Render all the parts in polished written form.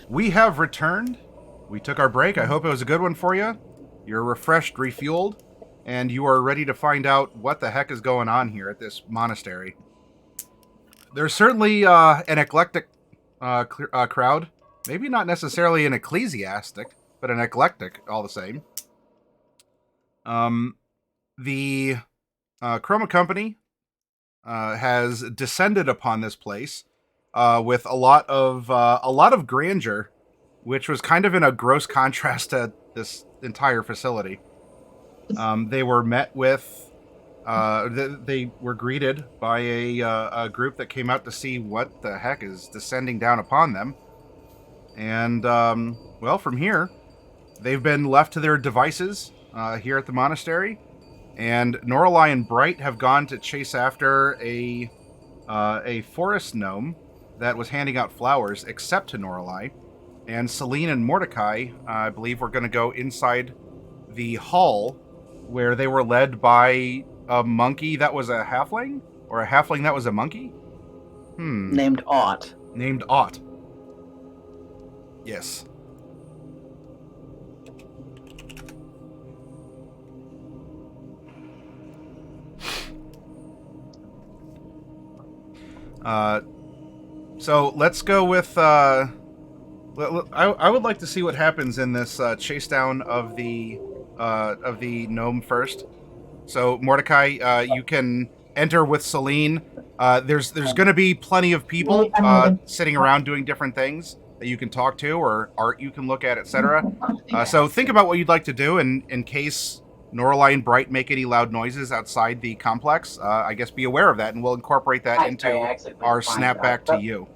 we have returned. We took our break. I hope it was a good one for you. You're refreshed, refueled, and you are ready to find out what the heck is going on here at this monastery. There's certainly an eclectic crowd. Maybe not necessarily an ecclesiastic, but an eclectic all the same. The Chroma Company has descended upon this place with a lot of grandeur, which was kind of in a gross contrast to this entire facility. They were met with. They were greeted by a group that came out to see what the heck is descending down upon them. And, well, from here, they've been left to their devices here at the monastery. And Norelai and Bright have gone to chase after a forest gnome that was handing out flowers, except to Norelai. And Celine and Mordecai, I believe, were going to go inside the hall where they were led by a monkey that was a halfling? Or a halfling that was a monkey? Named Ought. Named Ought. Yes. So let's go with. I would like to see what happens in this chase down of the gnome first. So Mordecai, you can enter with Celine. There's going to be plenty of people sitting around doing different things that you can talk to or art you can look at, etc. So think about what you'd like to do, and in case Norelai and Bright make any loud noises outside the complex, I guess be aware of that, and we'll incorporate that into our snapback to you.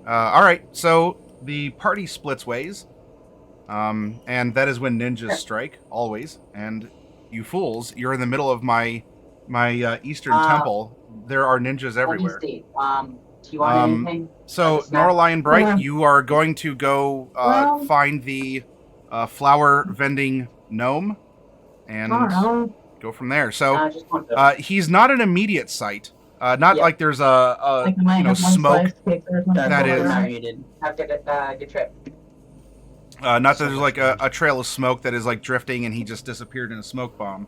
All right, so the party splits ways, and that is when ninjas strike, always. And you fools, you're in the middle of my Eastern temple. There are ninjas everywhere. Do you want anything? So, Norelai and Bright, you are going to go find the flower vending gnome and go from there. So, he's not an immediate sight. Not like there's a smoke that is. Have a good trip. Not that there's like a trail of smoke that is like drifting and he just disappeared in a smoke bomb.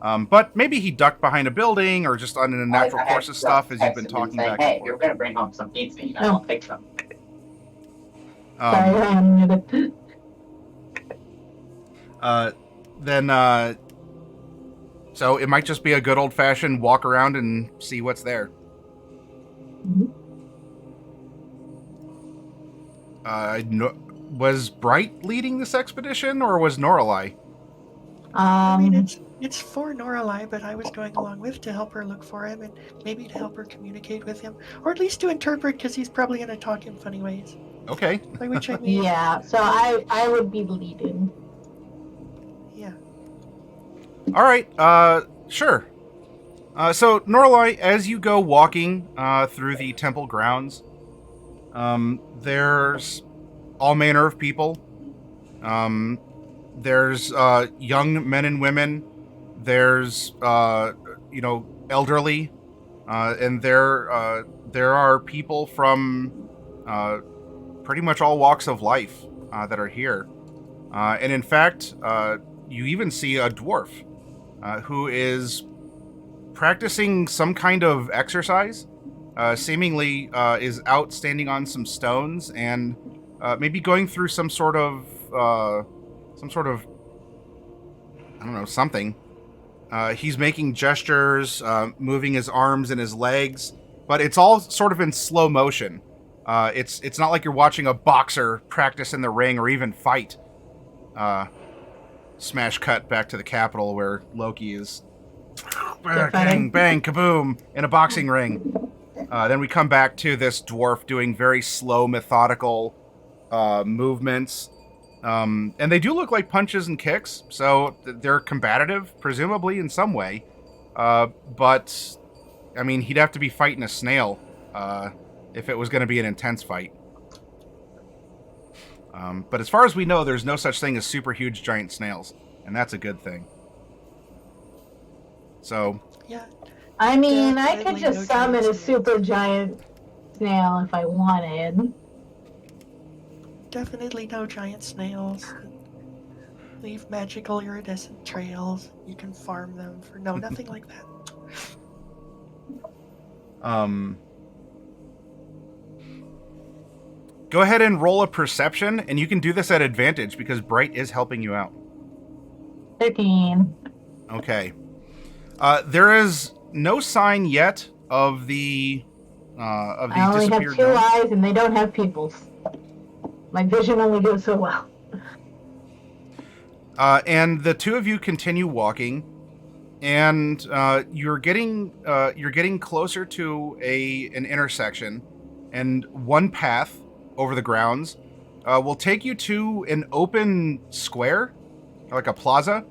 But maybe he ducked behind a building or just on a natural course of stuff as you've been talking back and forth. Hey, you're going to bring home some pizza, I'll take some. So it might just be a good old-fashioned walk around and see what's there. Was Bright leading this expedition, or was Norelai? I mean, it's for Norelai, but I was going along with to help her look for him and maybe to help her communicate with him, or at least to interpret, because he's probably going to talk in funny ways. Okay. By which I mean, yeah. So I would be leading. Yeah. All right. Sure. So Norelai, as you go walking through the temple grounds, there's all manner of people. There's young men and women. There's elderly, and there are people from pretty much all walks of life that are here. And in fact, you even see a dwarf who is practicing some kind of exercise. Seemingly is out standing on some stones and maybe going through some sort of I don't know, something. He's making gestures, moving his arms and his legs, but it's all sort of in slow motion. It's not like you're watching a boxer practice in the ring or even fight. Smash cut back to the capital where Loki is bang, bang, kaboom in a boxing ring. Then we come back to this dwarf doing very slow, methodical movements. And they do look like punches and kicks, so they're combative, presumably, in some way. But, I mean, he'd have to be fighting a snail if it was going to be an intense fight. But as far as we know, there's no such thing as super huge giant snails, and that's a good thing. So... Yeah. I mean, I could just summon a super giant snail if I wanted. definitely no giant snails. Leave magical iridescent trails. You can farm them for nothing like that. Go ahead and roll a perception, and you can do this at advantage because Bright is helping you out. 13. Okay. There is no sign yet of the I only have disappeared 2 gnome. eyes and they don't have pupils. My vision only goes so well. And the two of you continue walking, and you're getting closer to an intersection, and one path over the grounds will take you to an open square, like a plaza,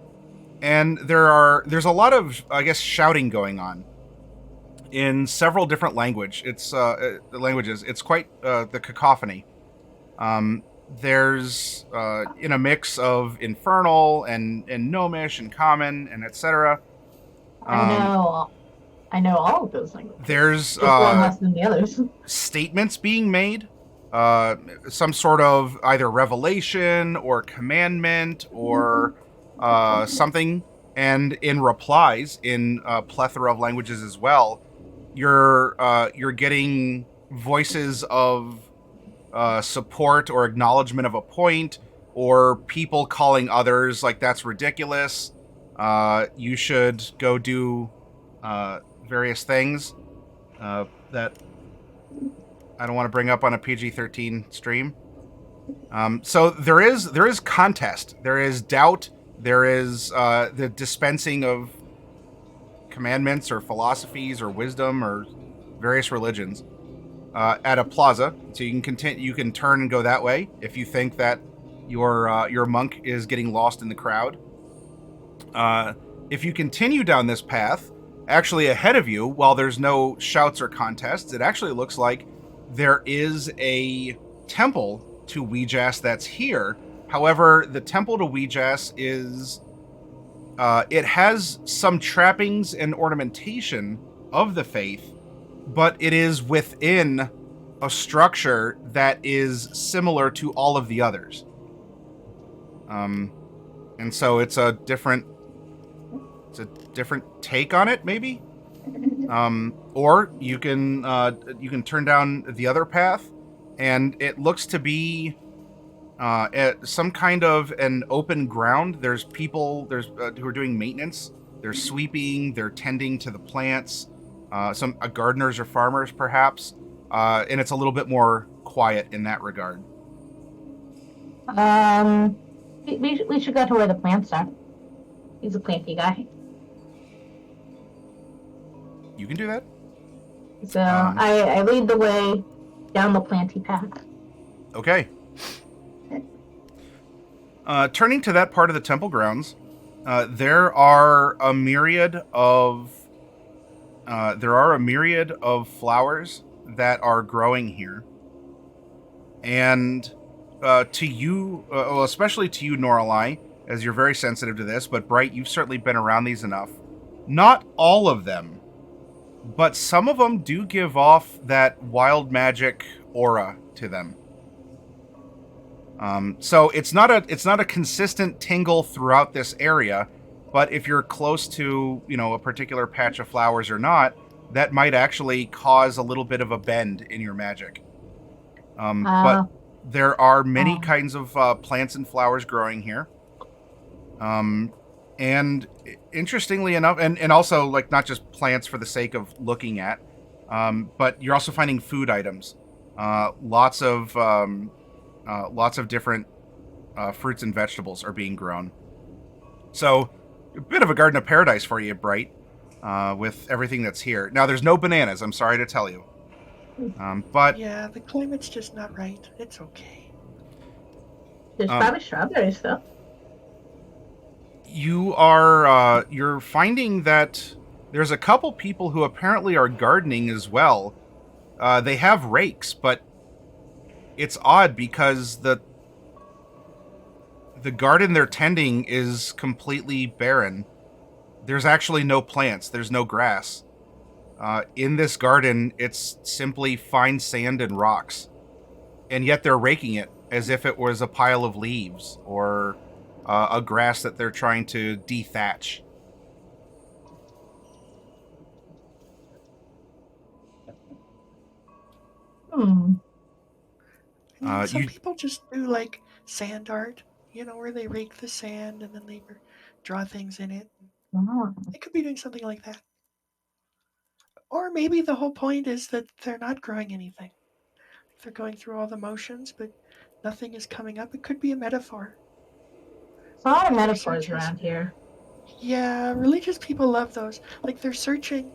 and there's a lot of, I guess, shouting going on in several different languages. It's quite the cacophony. There's in a mix of infernal and gnomish and common and etc. I know all of those languages. There's Just one less than the others. statements being made, some sort of either revelation or commandment or something, and in replies in a plethora of languages as well. You're getting voices of support or acknowledgement of a point, or people calling others like that's ridiculous. You should go do various things that I don't want to bring up on a PG-13 stream. So there is contest, there is doubt, there is the dispensing of commandments or philosophies or wisdom or various religions at a plaza. So you can turn and go that way if you think that your monk is getting lost in the crowd. If you continue down this path, actually ahead of you, while there's no shouts or contests, it actually looks like there is a temple to Ouijas that's here. However, the temple to Ouijas is it has some trappings and ornamentation of the faith, but it is within a structure that is similar to all of the others. And so it's a different take on it, maybe. Or you can turn down the other path, and it looks to be at some kind of an open ground. There's people who are doing maintenance. They're sweeping. They're tending to the plants. Some gardeners or farmers, perhaps. And it's a little bit more quiet in that regard. We should go to where the plants are. He's a planty guy. You can do that. So I lead the way down the planty path. Okay. Turning to that part of the temple grounds, there are a myriad of flowers that are growing here, and to you, well, especially to you, Noralai, as you're very sensitive to this, but Bright, you've certainly been around these enough. Not all of them, but some of them do give off that wild magic aura to them. So it's not a consistent tingle throughout this area, but if you're close to, a particular patch of flowers or not, that might actually cause a little bit of a bend in your magic. But there are many kinds of plants and flowers growing here. And interestingly enough, and also like not just plants for the sake of looking at, but you're also finding food items. Lots of different fruits and vegetables are being grown. So a bit of a garden of paradise for you, Bright, with everything that's here. Now there's no bananas, I'm sorry to tell you. But yeah, the climate's just not right. It's okay. There's probably strawberries though. You're finding that there's a couple people who apparently are gardening as well. They have rakes, but it's odd because the garden they're tending is completely barren. There's actually no plants. There's no grass. In this garden, it's simply fine sand and rocks. And yet they're raking it as if it was a pile of leaves or a grass that they're trying to dethatch. Hmm. I mean, some You people just do like sand art, where they rake the sand and then they draw things in it. Oh. They could be doing something like that. Or maybe the whole point is that they're not growing anything. They're going through all the motions, but nothing is coming up. It could be a metaphor. There's a lot of They're metaphors searching. around here. Yeah, religious people love those. Like they're searching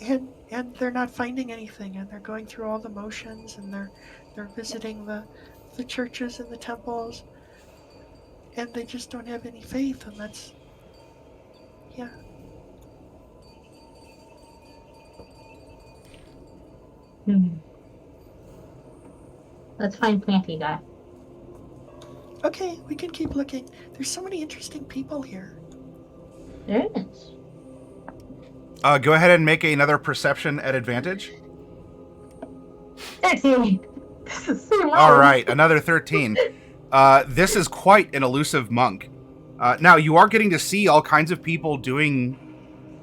and they're not finding anything, and they're going through all the motions, and they're visiting the churches and the temples, and they just don't have any faith, and that's yeah. Hmm. Let's find Planty Guy. Okay, we can keep looking. There's so many interesting people here. There is. go ahead and make another perception at advantage. 13. This is so low. All right, another 13. This is quite an elusive monk. Now, you are getting to see all kinds of people doing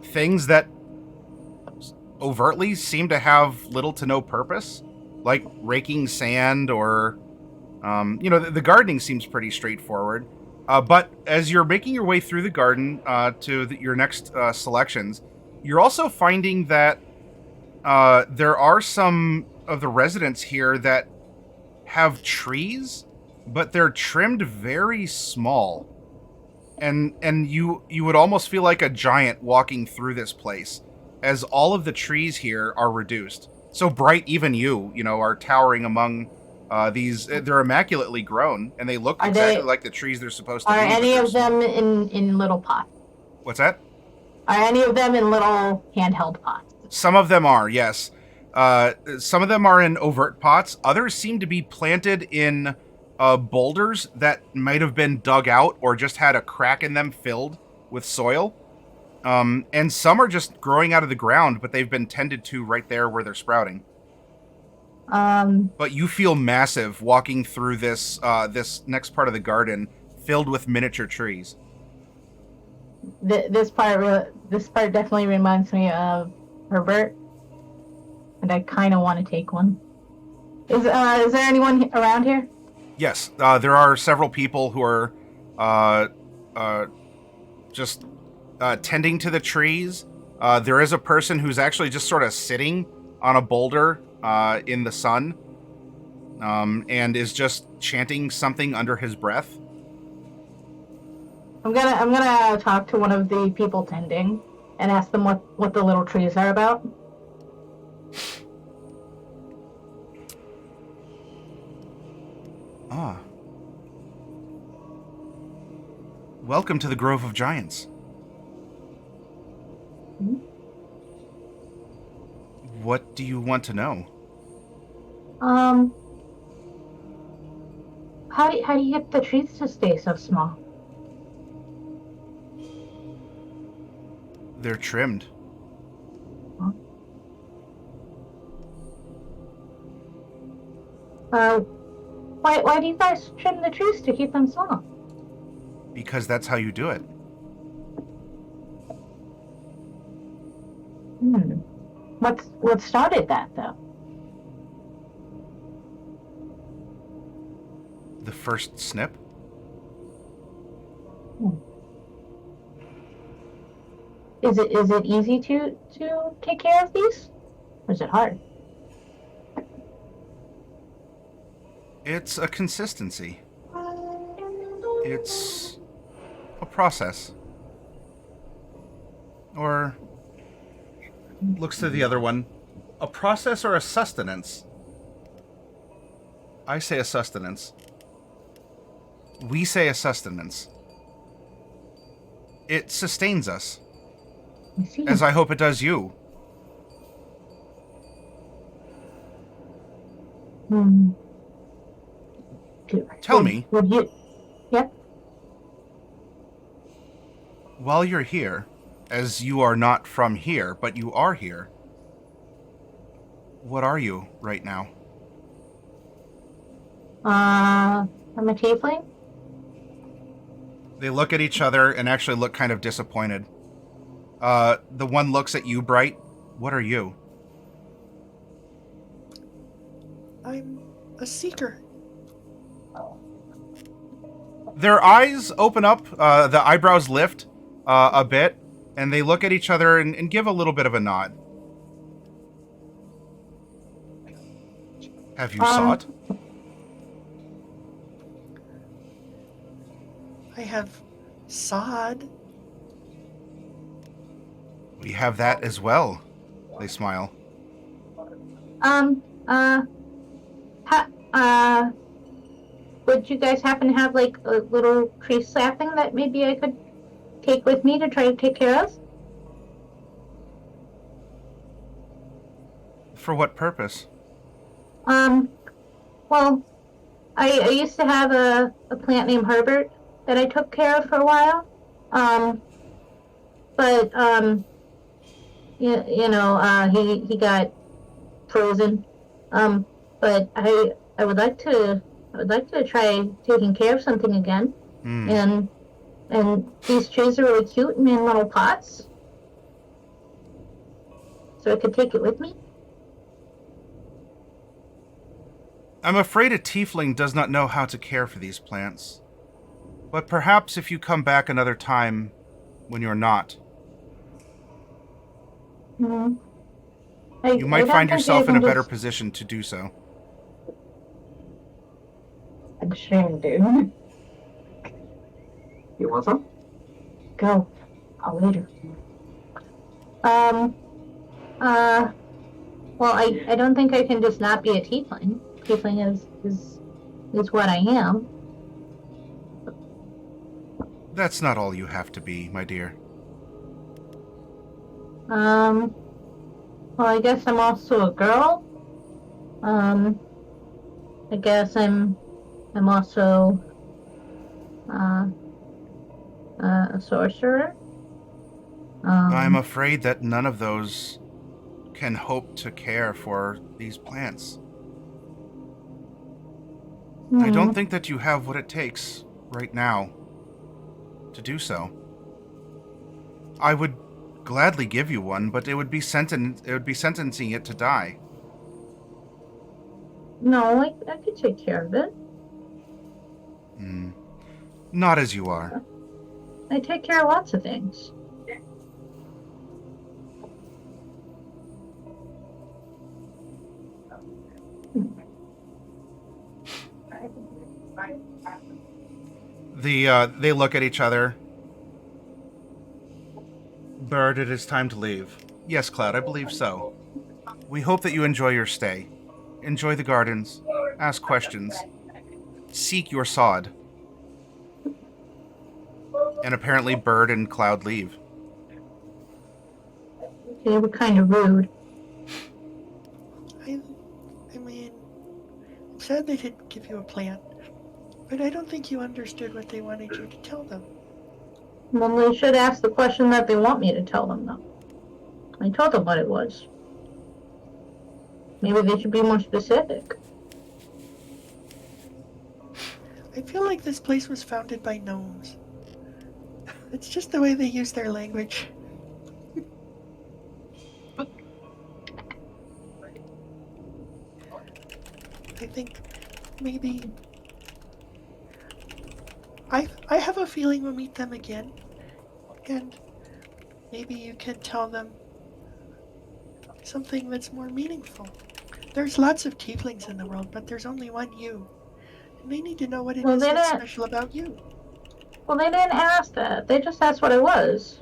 things that overtly seem to have little to no purpose, like raking sand or, the gardening seems pretty straightforward. But as you're making your way through the garden to your next selections, you're also finding that there are some of the residents here that have trees, but they're trimmed very small. And you would almost feel like a giant walking through this place, as all of the trees here are reduced. So bright, even you are towering among these. They're immaculately grown, and they look Are exactly they- like the trees they're supposed to Are be. but any they're of them small. in little pots? What's that? Are any of them in little handheld pots? Some of them are, yes. Some of them are in overt pots. Others seem to be planted in boulders that might have been dug out or just had a crack in them filled with soil. And some are just growing out of the ground, but they've been tended to right there where they're sprouting. But you feel massive walking through this this next part of the garden filled with miniature trees. This part definitely reminds me of Herbert, and I kind of want to take one. Is there anyone around here? Yes, there are several people who are just tending to the trees. There is a person who's actually just sort of sitting on a boulder in the sun and is just chanting something under his breath. I'm gonna talk to one of the people tending and ask them what the little trees are about. Ah. Welcome to the Grove of Giants. Hmm? What do you want to know? How do you get the trees to stay so small? They're trimmed. Why do you guys trim the trees to keep them small? Because that's how you do it. What started that though? The first snip? Is it easy to take care of these? Or is it hard? It's a consistency. It's a process. Or looks to the other one. A process or a sustenance? I say a sustenance. We say a sustenance. It sustains us, I see. as I hope it does you. Tell me. Would you? Yep. While you're here, as you are not from here, but you are here, what are you right now? I'm a tiefling. They look at each other and actually look kind of disappointed. The one looks at you, Bright. What are you? I'm a seeker. Their eyes open up, the eyebrows lift a bit, and they look at each other and give a little bit of a nod. Have you sought? I have sod. We have that as well. They smile. Would you guys happen to have like a little tree sapling that maybe I could take with me to try to take care of? For what purpose? Well, I used to have a plant named Herbert that I took care of for a while. He got frozen. But I would like to try taking care of something again. And these trees are really cute and in little pots. So I could take it with me. I'm afraid a tiefling does not know how to care for these plants. But perhaps if you come back another time when you're not, Mm-hmm. you might find yourself in a better position to do so. I'm ashamed, dude. You want some? Go. I'll later. Well, I don't think I can just not be a tiefling. Tiefling is what I am. That's not all you have to be, my dear. Well, I guess I'm also a girl. I guess I'm also a sorcerer. I'm afraid that none of those can hope to care for these plants. I don't think that you have what it takes right now to do so. I would gladly give you one, but it would be sentencing it to die. No, I could take care of it. Not as you are. I take care of lots of things. They look at each other. Bird, it is time to leave. Yes, Cloud, I believe so. We hope that you enjoy your stay. Enjoy the gardens. Ask questions. Seek your sod. And apparently Bird and Cloud leave. They were kind of rude. I mean, I'm sad they didn't give you a plan, but I don't think you understood what they wanted you to tell them. Well, they should ask the question that they want me to tell them, though. I told them what it was. Maybe they should be more specific. I feel like this place was founded by gnomes. It's just the way they use their language. I think maybe I have a feeling we'll meet them again, and maybe you can tell them something that's more meaningful. There's lots of tieflings in the world, but there's only one you, and they need to know what it is that's special about you. Well, they didn't ask that. They just asked what it was.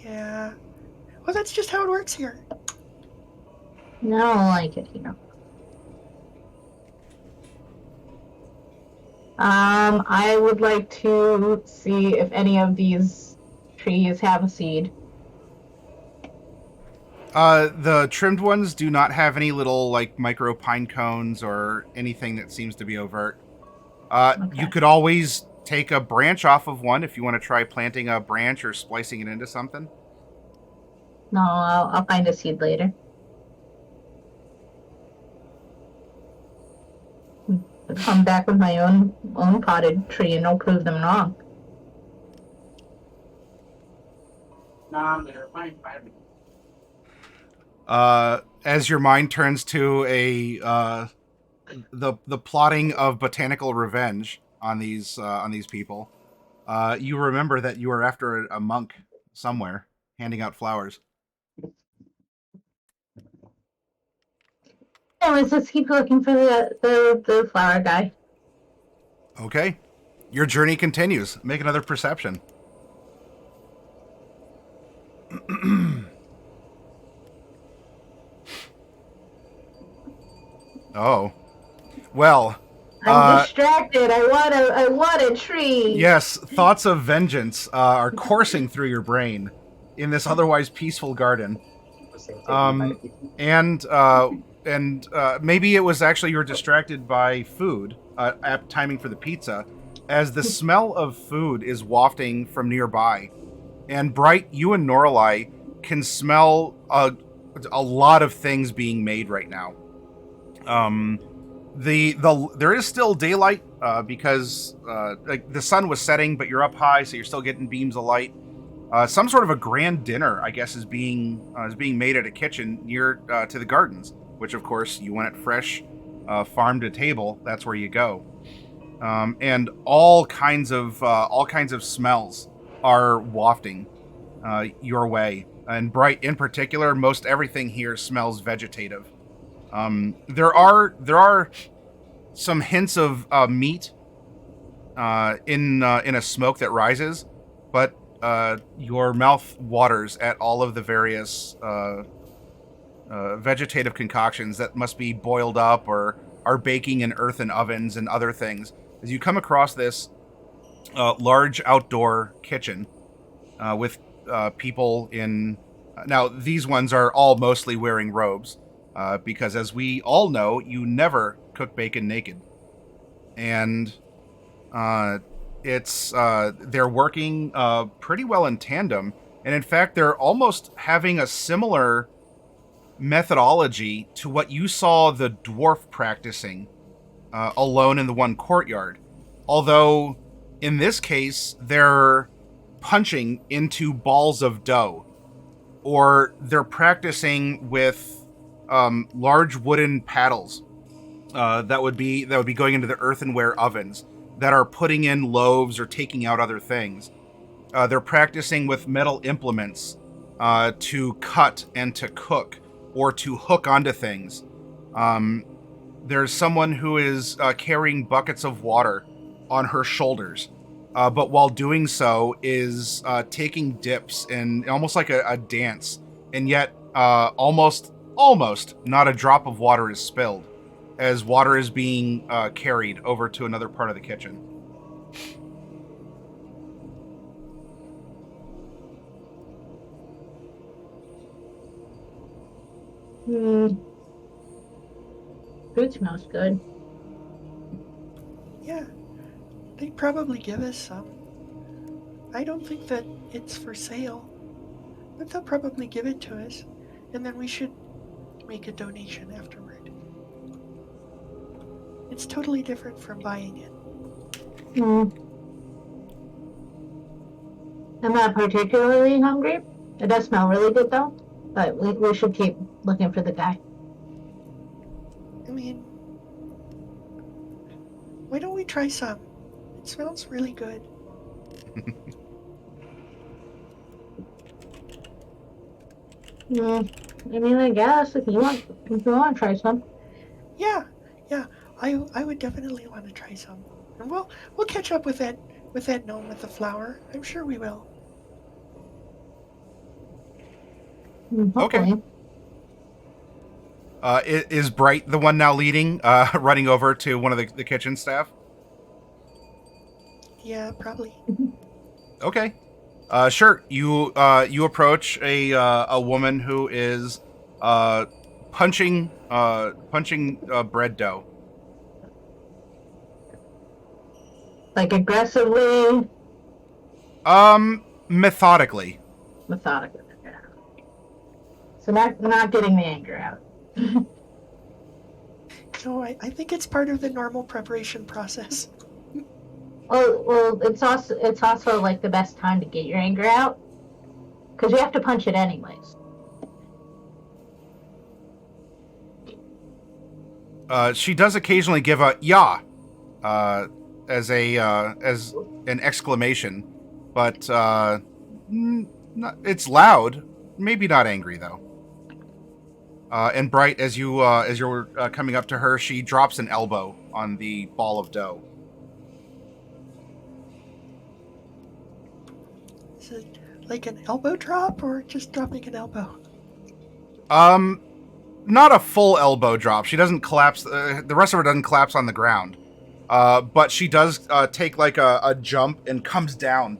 Yeah. Well, that's just how it works here. No, I don't like it here. I would like to see if any of these trees have a seed. The trimmed ones do not have any little, like, micro pine cones or anything that seems to be overt. Okay. You could always take a branch off of one if you want to try planting a branch or splicing it into something. No, I'll find a seed later. come back with my own potted tree, and I'll prove them wrong. No, they're fine. As your mind turns to the plotting of botanical revenge on these people, you remember that you are after a monk somewhere handing out flowers. Anyways, let's keep looking for the flower guy. Okay. Your journey continues. Make another perception. Oh. Well, I'm distracted. I want a tree. yes, thoughts of vengeance are coursing through your brain in this otherwise peaceful garden. And maybe it was actually you were distracted by food, apt timing for the pizza, as the smell of food is wafting from nearby. And Bright, you and Norelai can smell a lot of things being made right now. There is still daylight because like the sun was setting, but you're up high, so you're still getting beams of light. Some sort of a grand dinner, I guess, is being made at a kitchen near to the gardens, which of course you want it fresh, farm to table. That's where you go, and all kinds of smells are wafting your way. And Bright, in particular, most everything here smells vegetative. There are some hints of meat in a smoke that rises, but your mouth waters at all of the various vegetative concoctions that must be boiled up or are baking in earthen ovens and other things. As you come across this large outdoor kitchen with people in... Now, these ones are all mostly wearing robes, because as we all know, you never cook bacon naked. And they're working pretty well in tandem, and in fact they're almost having a similar methodology to what you saw the dwarf practicing alone in the one courtyard, although in this case they're punching into balls of dough, or they're practicing with large wooden paddles that would be going into the earthenware ovens that are putting in loaves or taking out other things. They're practicing with metal implements to cut and to cook or to hook onto things. There's someone who is carrying buckets of water on her shoulders, but while doing so is taking dips in almost like a dance, and yet almost not a drop of water is spilled, as water is being carried over to another part of the kitchen. Food smells good. Yeah, they'd probably give us some. I don't think that it's for sale, but they'll probably give it to us, and then we should make a donation afterward. It's totally different from buying it. I'm not particularly hungry. It does smell really good though, but we should keep looking for the guy. I mean, why don't we try some? It smells really good. I mean, I guess if you want to try some. Yeah, I would definitely want to try some. And we'll catch up with that gnome with the flower. I'm sure we will. Hopefully. Okay. Is Bright the one now leading, running over to one of the kitchen staff? Yeah, probably. Okay. Sure. You approach a woman who is punching bread dough. Like aggressively? Methodically. Methodically. Yeah. So not getting the anger out. No, I think it's part of the normal preparation process. Well, it's also like the best time to get your anger out, because you have to punch it anyways. She does occasionally give a "ya" as an exclamation, but it's loud. Maybe not angry though. And Bright, as you're coming up to her, she drops an elbow on the ball of dough. Is it like an elbow drop or just dropping an elbow? Not a full elbow drop. She doesn't collapse. The rest of her doesn't collapse on the ground. But she does take like a jump and comes down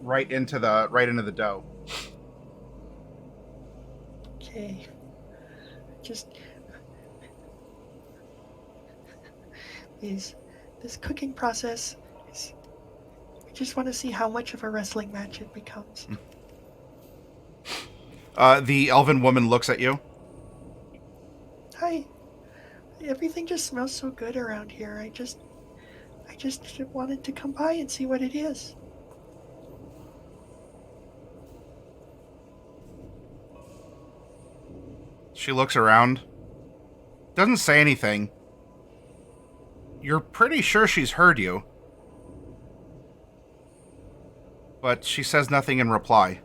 right into the dough. Okay. Just this cooking process is. I just want to see how much of a wrestling match it becomes. The elven woman looks at you. Hi. Everything just smells so good around here. I just wanted to come by and see what it is. She looks around. Doesn't say anything. You're pretty sure she's heard you. But she says nothing in reply.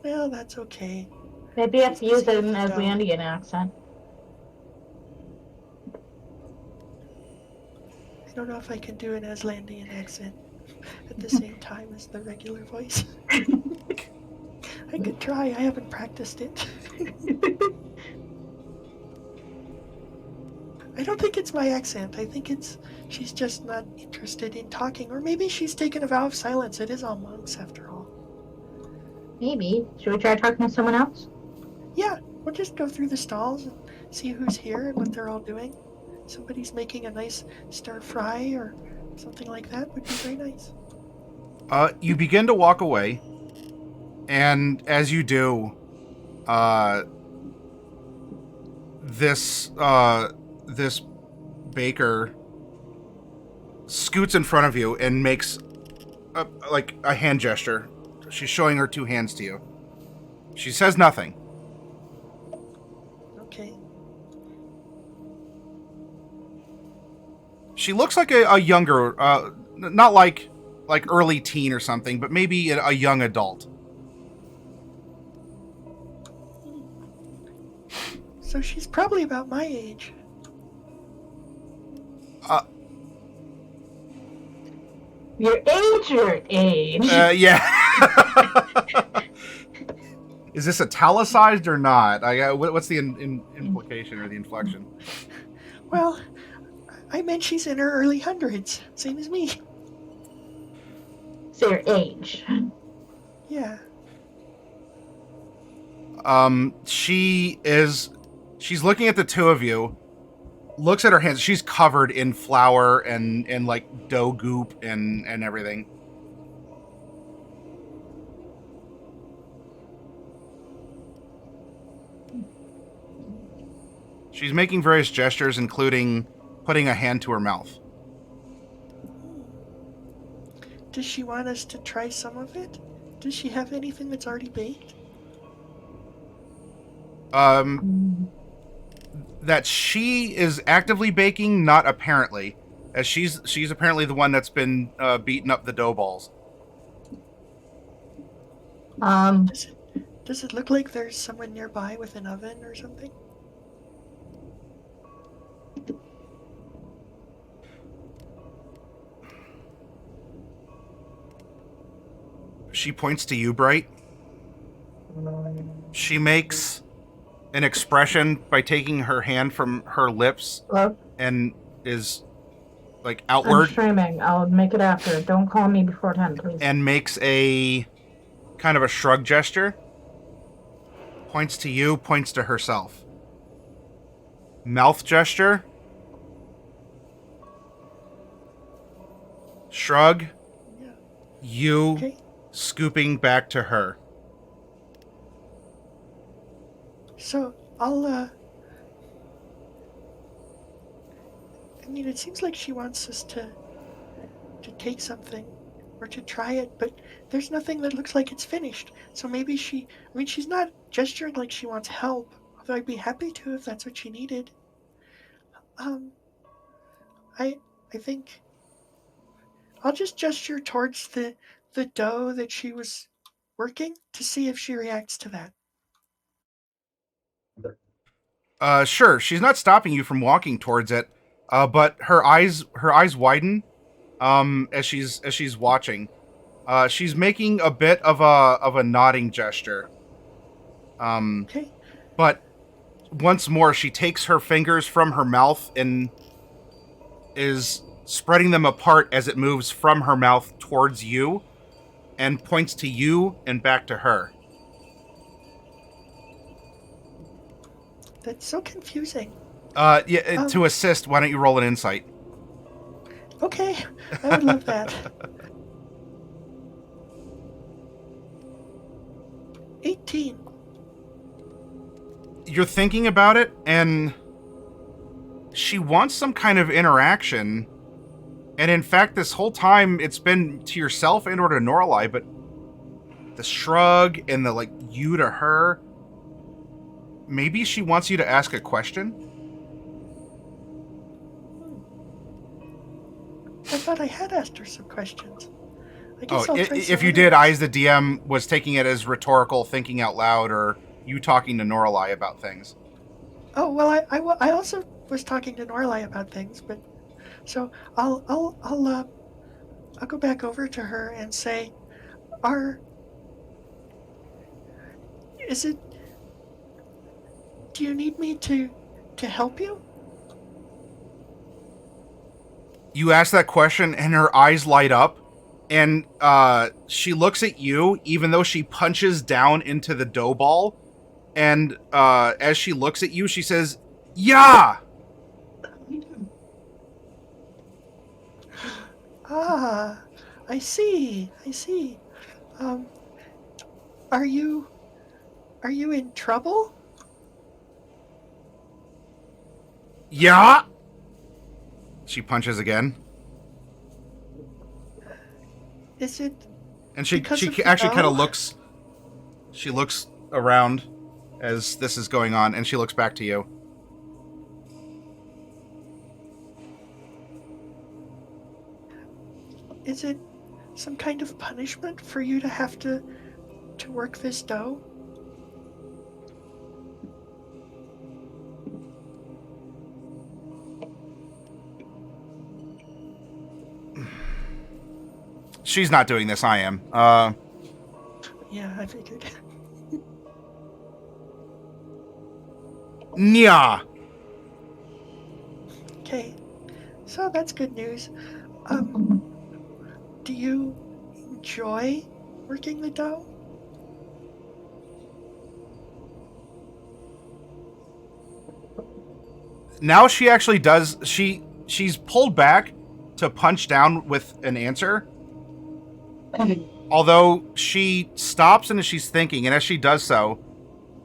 Well, that's okay. Maybe you have to use it in an Aslandian accent. I don't know if I can do an Aslandian accent at the same time as the regular voice. I could try. I haven't practiced it. I don't think it's my accent. I think she's just not interested in talking. Or maybe she's taken a vow of silence. It is all monks, after all. Maybe. Should we try talking to someone else? Yeah, we'll just go through the stalls and see who's here and what they're all doing. Somebody's making a nice stir fry or something like that would be very nice. You begin to walk away, and as you do, this baker scoots in front of you and makes a hand gesture. She's showing her two hands to you. She says nothing. Okay. She looks like a younger, not like early teen or something, but maybe a young adult. So she's probably about my age. Your age or age? Yeah. Is this italicized or not? What's the implication or the inflection? Well, I meant she's in her early hundreds, same as me. So your age. Yeah. She's looking at the two of you, looks at her hands. She's covered in flour and like dough goop and everything. She's making various gestures, including putting a hand to her mouth. Does she want us to try some of it? Does she have anything that's already baked? That she is actively baking, not apparently, as she's apparently the one that's been beating up the dough balls. Does it look like there's someone nearby with an oven or something? She points to you, Bright. She makes an expression by taking her hand from her lips. Hello? And is like outward. I'm streaming. I'll make it after. Don't call me before 10, please. And makes a kind of a shrug gesture. Points to you, points to herself. Mouth gesture. Shrug. Yeah. You Okay. scooping back to her. So I'll I mean, it seems like she wants us to take something or to try it, but there's nothing that looks like it's finished. So maybe she's not gesturing like she wants help, although I'd be happy to if that's what she needed. Um, I think I'll just gesture towards the dough that she was working to see if she reacts to that. Sure. She's not stopping you from walking towards it, but her eyes widen as she's watching. She's making a bit of a nodding gesture. Okay. But once more, she takes her fingers from her mouth and is spreading them apart as it moves from her mouth towards you, and points to you and back to her. That's so confusing. Yeah. To assist, why don't you roll an insight? Okay, I would love that. 18. You're thinking about it, and she wants some kind of interaction. And in fact, this whole time, it's been to yourself and or to Norlai, but the shrug and the, like, you to her, maybe she wants you to ask a question? I thought I had asked her some questions. I guess I'll try if some you did, others. I, as the DM, was taking it as rhetorical, thinking out loud, or you talking to Norlai about things. Oh well, I also was talking to Norlai about things, but so I'll go back over to her and say, do you need me to help you? You ask that question, and her eyes light up, and she looks at you, even though she punches down into the dough ball. And as she looks at you, she says, "Yeah." Ah, I see. Are you in trouble? Yeah. She punches again. Is it? And she Because of the actually kind of dough? looks. She looks around as this is going on, and she looks back to you. Is it some kind of punishment for you to have to work this dough? She's not doing this. I am. Yeah, I figured. Nya. Okay, so that's good news. Do you enjoy working the dough? Now she actually does. She's pulled back to punch down with an answer. Although she stops and as she's thinking, and as she does so,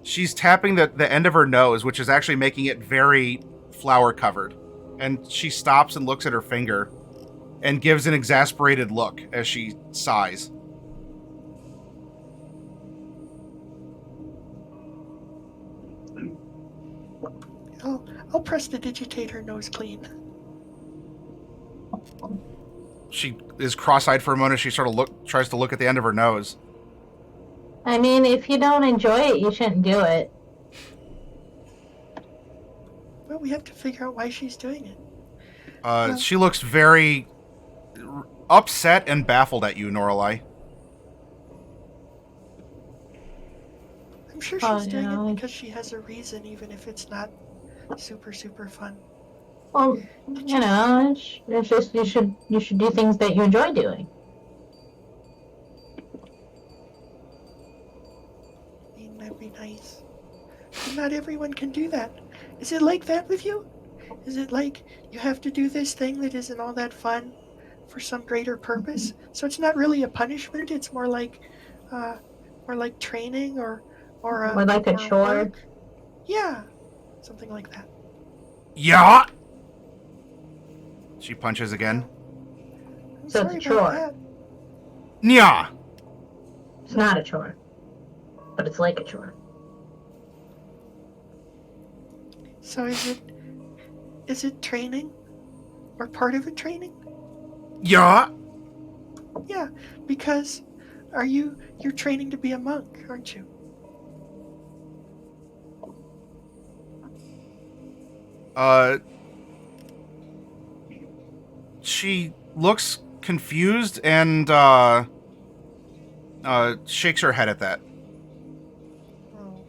she's tapping the end of her nose, which is actually making it very flour covered. And she stops and looks at her finger and gives an exasperated look as she sighs. I'll prestidigitate her nose clean. She is cross-eyed for a moment. She sort of tries to look at the end of her nose. I mean, if you don't enjoy it, you shouldn't do it. Well, we have to figure out why she's doing it. She looks very upset and baffled at you, Norlai. I'm sure she's doing no. it because she has a reason, even if it's not super fun. Well, you know, it's just you should do things that you enjoy doing. I mean, that'd be nice. But not everyone can do that. Is it like that with you? Is it like you have to do this thing that isn't all that fun for some greater purpose? So it's not really a punishment. It's more like training or like a chore. work. Yeah, something like that. Yeah. She punches again. I'm So it's sorry a chore. about that. Nya! It's not a chore, but it's like a chore. So is it training? Or part of a training? Yeah! Yeah, because you're training to be a monk, aren't you? She looks confused and, shakes her head at that. Oh.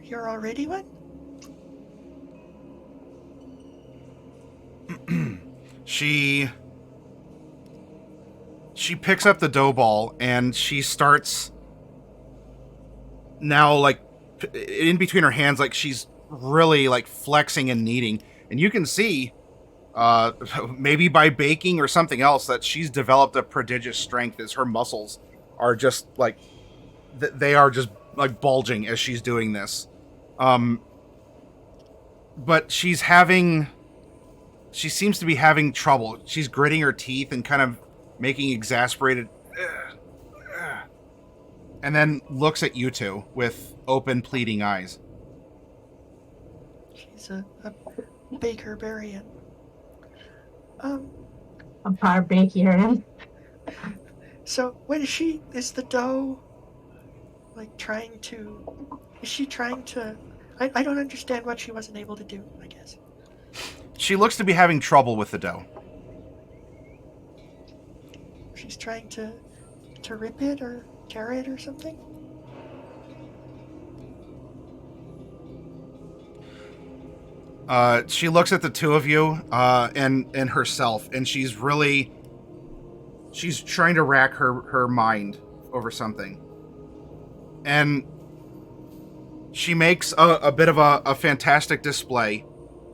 You're already one? She picks up the dough ball and she starts now, like, in between her hands, like she's really, like, flexing and kneading. And you can see, maybe by baking or something else, that she's developed a prodigious strength as her muscles are just, like, they are just, like, bulging as she's doing this. But she seems to be having trouble. She's gritting her teeth and kind of making exasperated, and then looks at you two with open, pleading eyes. She's a baker barian. A barbarian. So what is she? Is the dough like trying to? Is she trying to? I don't understand what she wasn't able to do. I guess. She looks to be having trouble with the dough. She's trying to rip it or tear it or something. She looks at the two of you, and herself, and she's trying to rack her mind over something. And she makes a bit of a fantastic display,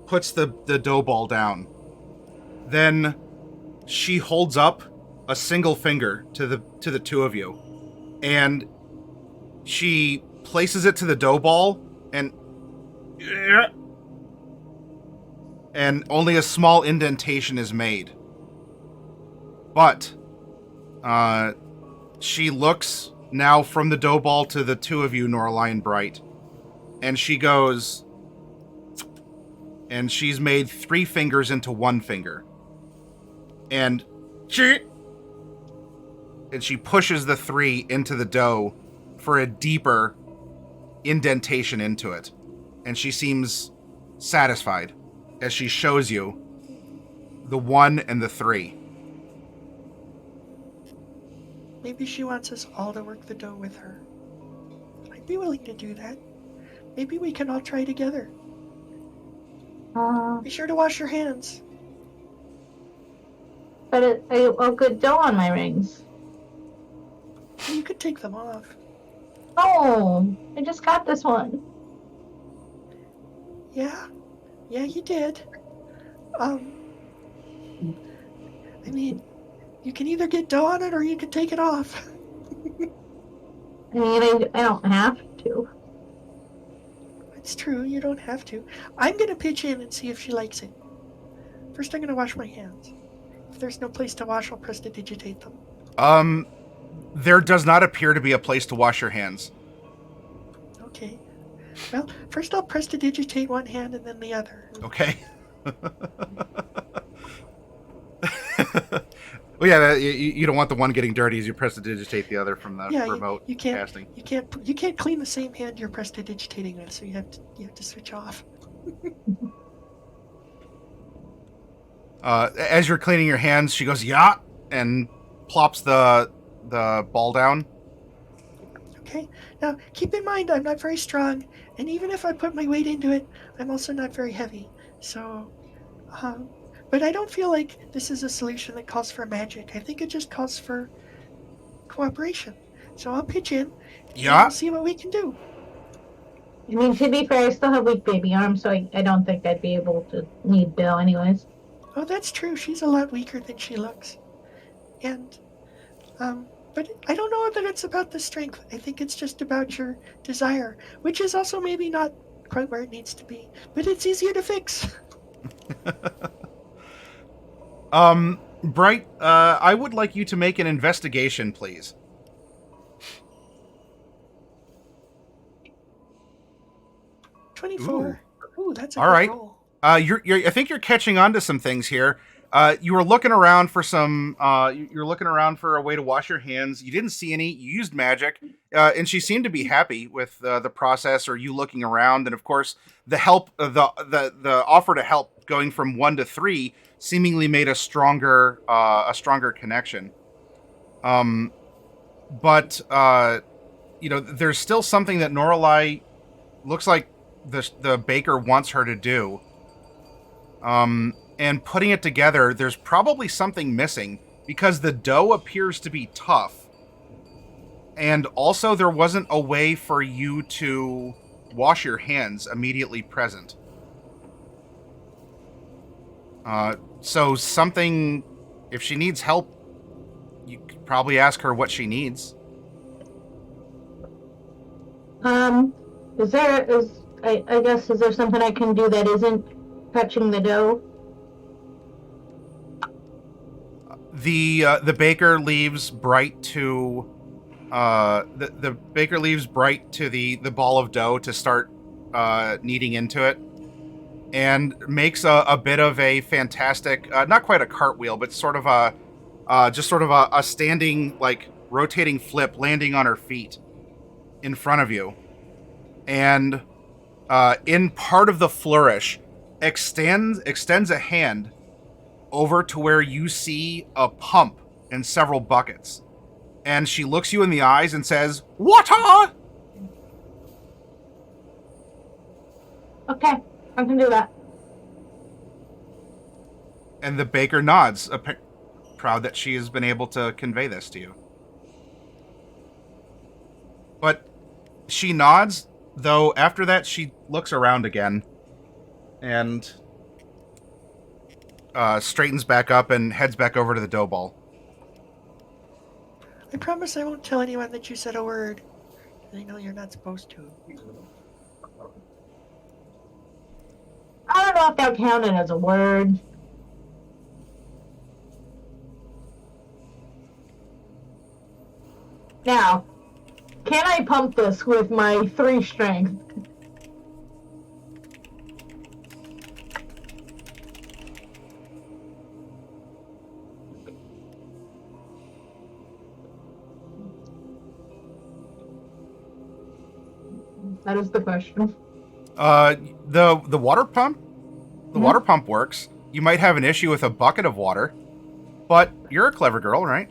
puts the dough ball down. Then she holds up a single finger to the two of you, and she places it to the dough ball, and only a small indentation is made. But she looks now from the dough ball to the two of you, Norlai and Bright, and she goes, and she's made 3 fingers into 1 finger, and she pushes the 3 into the dough for a deeper indentation into it, and she seems satisfied as she shows you the 1 and the 3. Maybe she wants us all to work the dough with her. I'd be willing to do that. Maybe we can all try together. Be sure to wash your hands. But I have good dough on my rings. You could take them off. Oh, I just got this one. Yeah, you did. I mean, you can either get dough on it or you can take it off. I mean, I don't have to. It's true, you don't have to. I'm gonna pitch in and see if she likes it. First, I'm gonna wash my hands. If there's no place to wash, I'll prestidigitate them. There does not appear to be a place to wash your hands. Okay. Well, first I'll prestidigitate one hand and then the other. Okay. Well, yeah, you don't want the one getting dirty as you prestidigitate the other from the remote you can't, casting. You can't clean the same hand you're prestidigitating with, so you have to switch off. As you're cleaning your hands, she goes, "Yeah," and plops the ball down. Okay. Now, keep in mind, I'm not very strong, and even if I put my weight into it, I'm also not very heavy. So, but I don't feel like this is a solution that calls for magic. I think it just calls for cooperation. So I'll pitch in. Yeah. And see what we can do. I mean, to be fair, I still have weak baby arms, so I don't think I'd be able to knead dough anyways. Oh, that's true. She's a lot weaker than she looks. And, but I don't know that it's about the strength. I think it's just about your desire, which is also maybe not quite where it needs to be. But it's easier to fix. Bright, I would like you to make an investigation, please. 24. Ooh, that's a All good right. roll. I think you're catching on to some things here. You were looking around for some. You're looking around for a way to wash your hands. You didn't see any. You used magic, and she seemed to be happy with the process, or you looking around, and of course, the help, the offer to help, going from 1 to 3, seemingly made a stronger connection. But there's still something that Noralai looks like the baker wants her to do. And putting it together, there's probably something missing because the dough appears to be tough. And also there wasn't a way for you to wash your hands immediately present. So something, if she needs help, you could probably ask her what she needs. Is there something I can do that isn't touching the dough? The baker leaves Bright to the baker leaves Bright to the ball of dough to start kneading into it, and makes a bit of a fantastic, not quite a cartwheel, but sort of a standing, like, rotating flip, landing on her feet in front of you, and in part of the flourish extends a hand over to where you see a pump and several buckets. And she looks you in the eyes and says, "Water!" Okay, I can do that. And the baker nods, proud that she has been able to convey this to you. But she nods, though after that she looks around again and straightens back up and heads back over to the dough ball. I promise I won't tell anyone that you said a word. I know you're not supposed to. I don't know if that counted as a word. Now, can I pump this with my 3 strength? That is the question. The water pump? The water pump works. You might have an issue with a bucket of water, but you're a clever girl, right?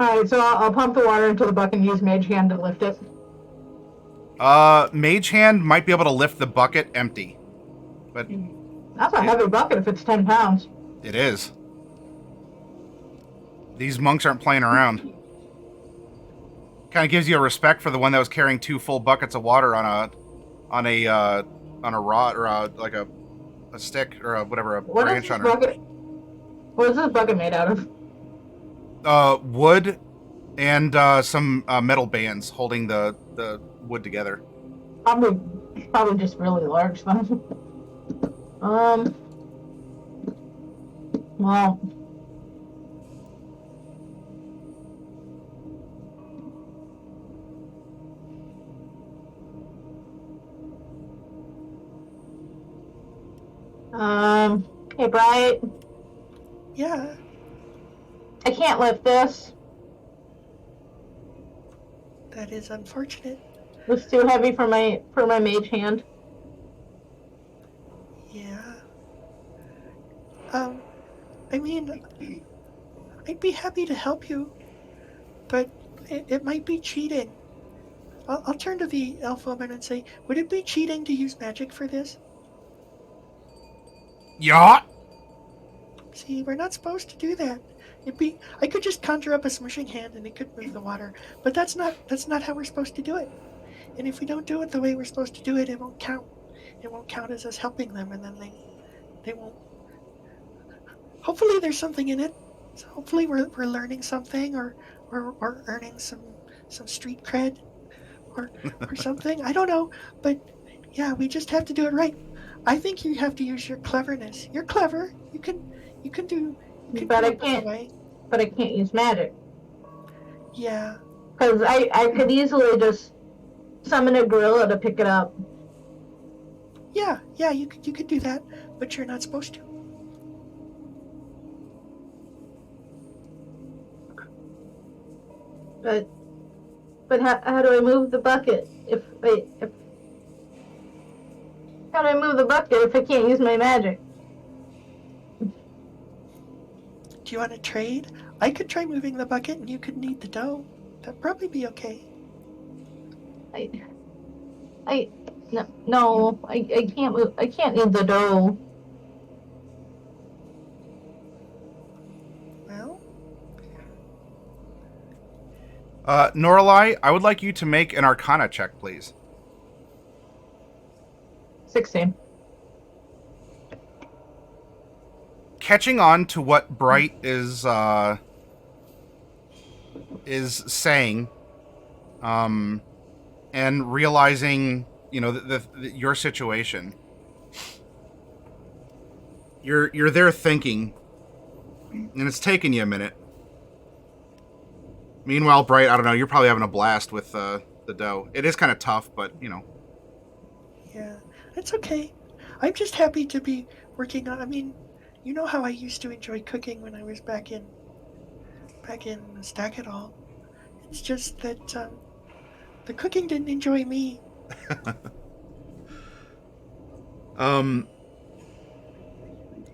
Alright, so I'll pump the water into the bucket and use Mage Hand to lift it. Mage Hand might be able to lift the bucket empty. But that's a heavy bucket if it's 10 pounds. It is. These monks aren't playing around. Kind of gives you a respect for the one that was carrying 2 full buckets of water on a rod, or a stick, or whatever, a branch on her. What is this bucket made out of? Wood and some metal bands holding the wood together. Probably just really large then. Well. Hey, Bright. Yeah. I can't lift this. That is unfortunate. It's too heavy for my mage hand. Yeah. I mean, I'd be happy to help you, but it might be cheating. I'll turn to the elf woman and say, would it be cheating to use magic for this? Yeah. See, we're not supposed to do that. I could just conjure up a smushing hand and it could move the water, but that's not how we're supposed to do it. And if we don't do it the way we're supposed to do it, it won't count. It won't count as us helping them, and then they won't. Hopefully, there's something in it. So hopefully, we're learning something, or earning some street cred, or something. I don't know, but yeah, we just have to do it right. I think you have to use your cleverness. You're clever. You can do. You can But come I up with a can't. way. But I can't use magic. Yeah. Because I could easily just summon a gorilla to pick it up. Yeah. You could do that, but you're not supposed to. But how do I move the bucket if how do I move the bucket if I can't use my magic? Do you want to trade? I could try moving the bucket, and you could knead the dough. That'd probably be okay. I no, I can't move. I can't knead the dough. Well, Norelai, I would like you to make an Arcana check, please. 16. Catching on to what Bright is saying, and realizing, you know, your situation. You're there thinking, and it's taking you a minute. Meanwhile, Bright, I don't know, you're probably having a blast with the dough. It is kind of tough, but, you know. yeah, it's okay. I'm just happy to be working on. I mean, you know how I used to enjoy cooking when I was back in Stack It All. It's just that the cooking didn't enjoy me.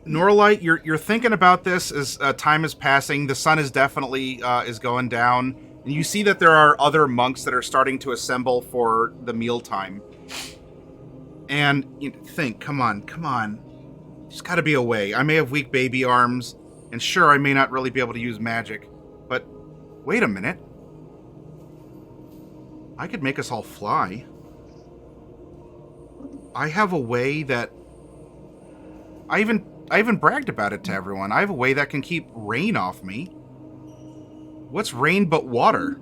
Norlight, you're thinking about this as time is passing. The sun is definitely is going down, and you see that there are other monks that are starting to assemble for the mealtime. And you think, come on, there's got to be a way. I may have weak baby arms, and sure, I may not really be able to use magic, but wait a minute, I could make us all fly. I have a way that I even bragged about it to everyone. I have a way that can keep rain off me. What's rain but water?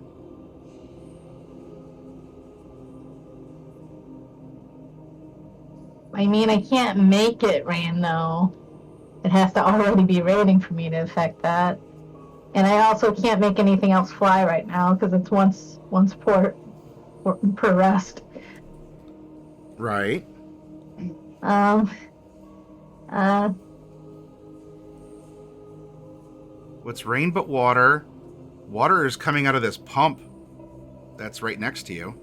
I mean, I can't make it rain though. It has to already be raining for me to affect that. And I also can't make anything else fly right now because it's once per rest. Right. What's rain but water? Water is coming out of this pump that's right next to you.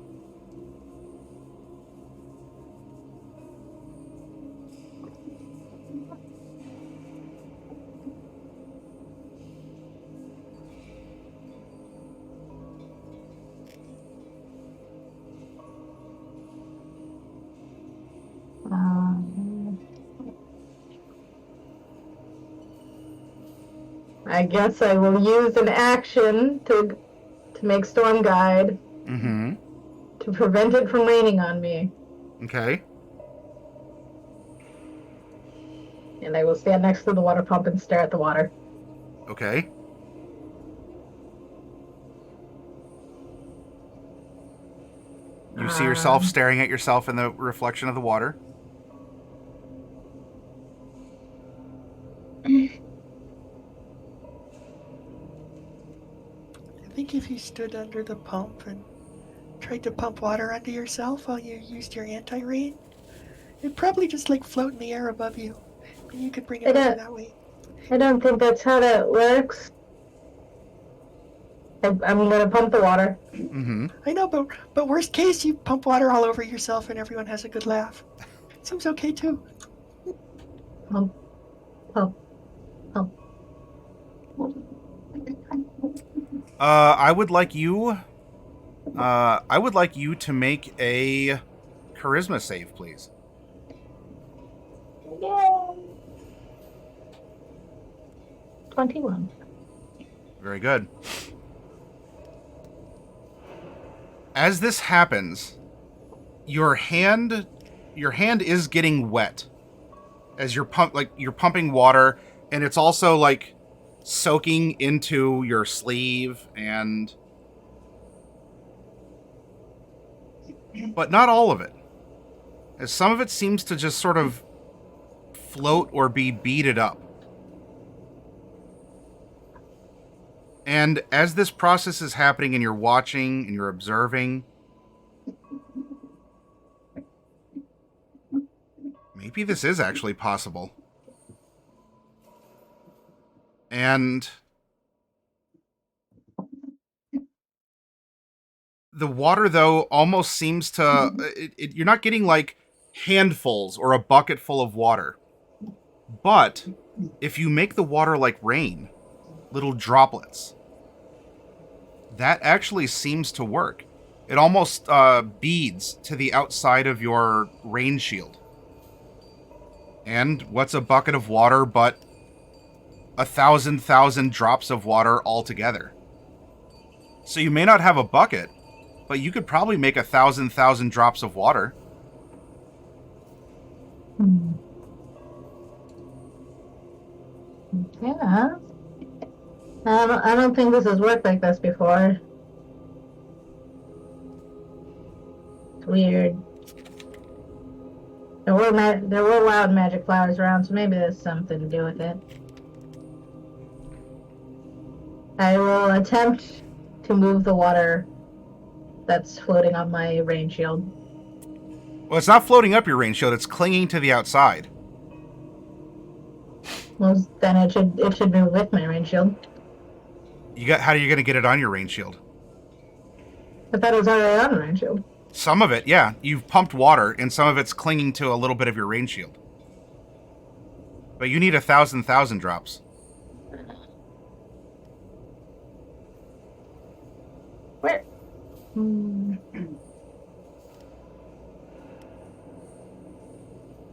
I guess I will use an action to make Storm Guide Mm-hmm. to prevent it from raining on me. Okay. And I will stand next to the water pump and stare at the water. Okay. You see yourself staring at yourself in the reflection of the water. I think if you stood under the pump and tried to pump water onto yourself while you used your anti-rain, it'd probably just like float in the air above you, and you could bring it over that way. I don't think that's how that works. I'm gonna pump the water. Mm-hmm. I know, but worst case, you pump water all over yourself and everyone has a good laugh. Seems okay too. Pump. I would like you to make a charisma save, please. Yay! 21. Very good. As this happens, your hand is getting wet as you're pumping water, and it's also like soaking into your sleeve, and but not all of it. As some of it seems to just sort of float or be beaded up. And as this process is happening and you're watching and you're observing, maybe this is actually possible. And the water, though, almost seems to... you're not getting, like, handfuls or a bucket full of water. But if you make the water like rain, little droplets, that actually seems to work. It almost beads to the outside of your rain shield. And what's a bucket of water but 1,000 drops of water altogether? So you may not have a bucket, but you could probably make 1,000 drops of water. Yeah. I don't think this has worked like this before. It's weird. There were wild magic flowers around, so maybe there's something to do with it. I will attempt to move the water that's floating on my rain shield. Well, it's not floating up your rain shield, it's clinging to the outside. Well, then it should move with my rain shield. How are you going to get it on your rain shield? I thought it was already on the rain shield. Some of it, yeah. You've pumped water, and some of it's clinging to a little bit of your rain shield. But you need 1,000 drops. Where?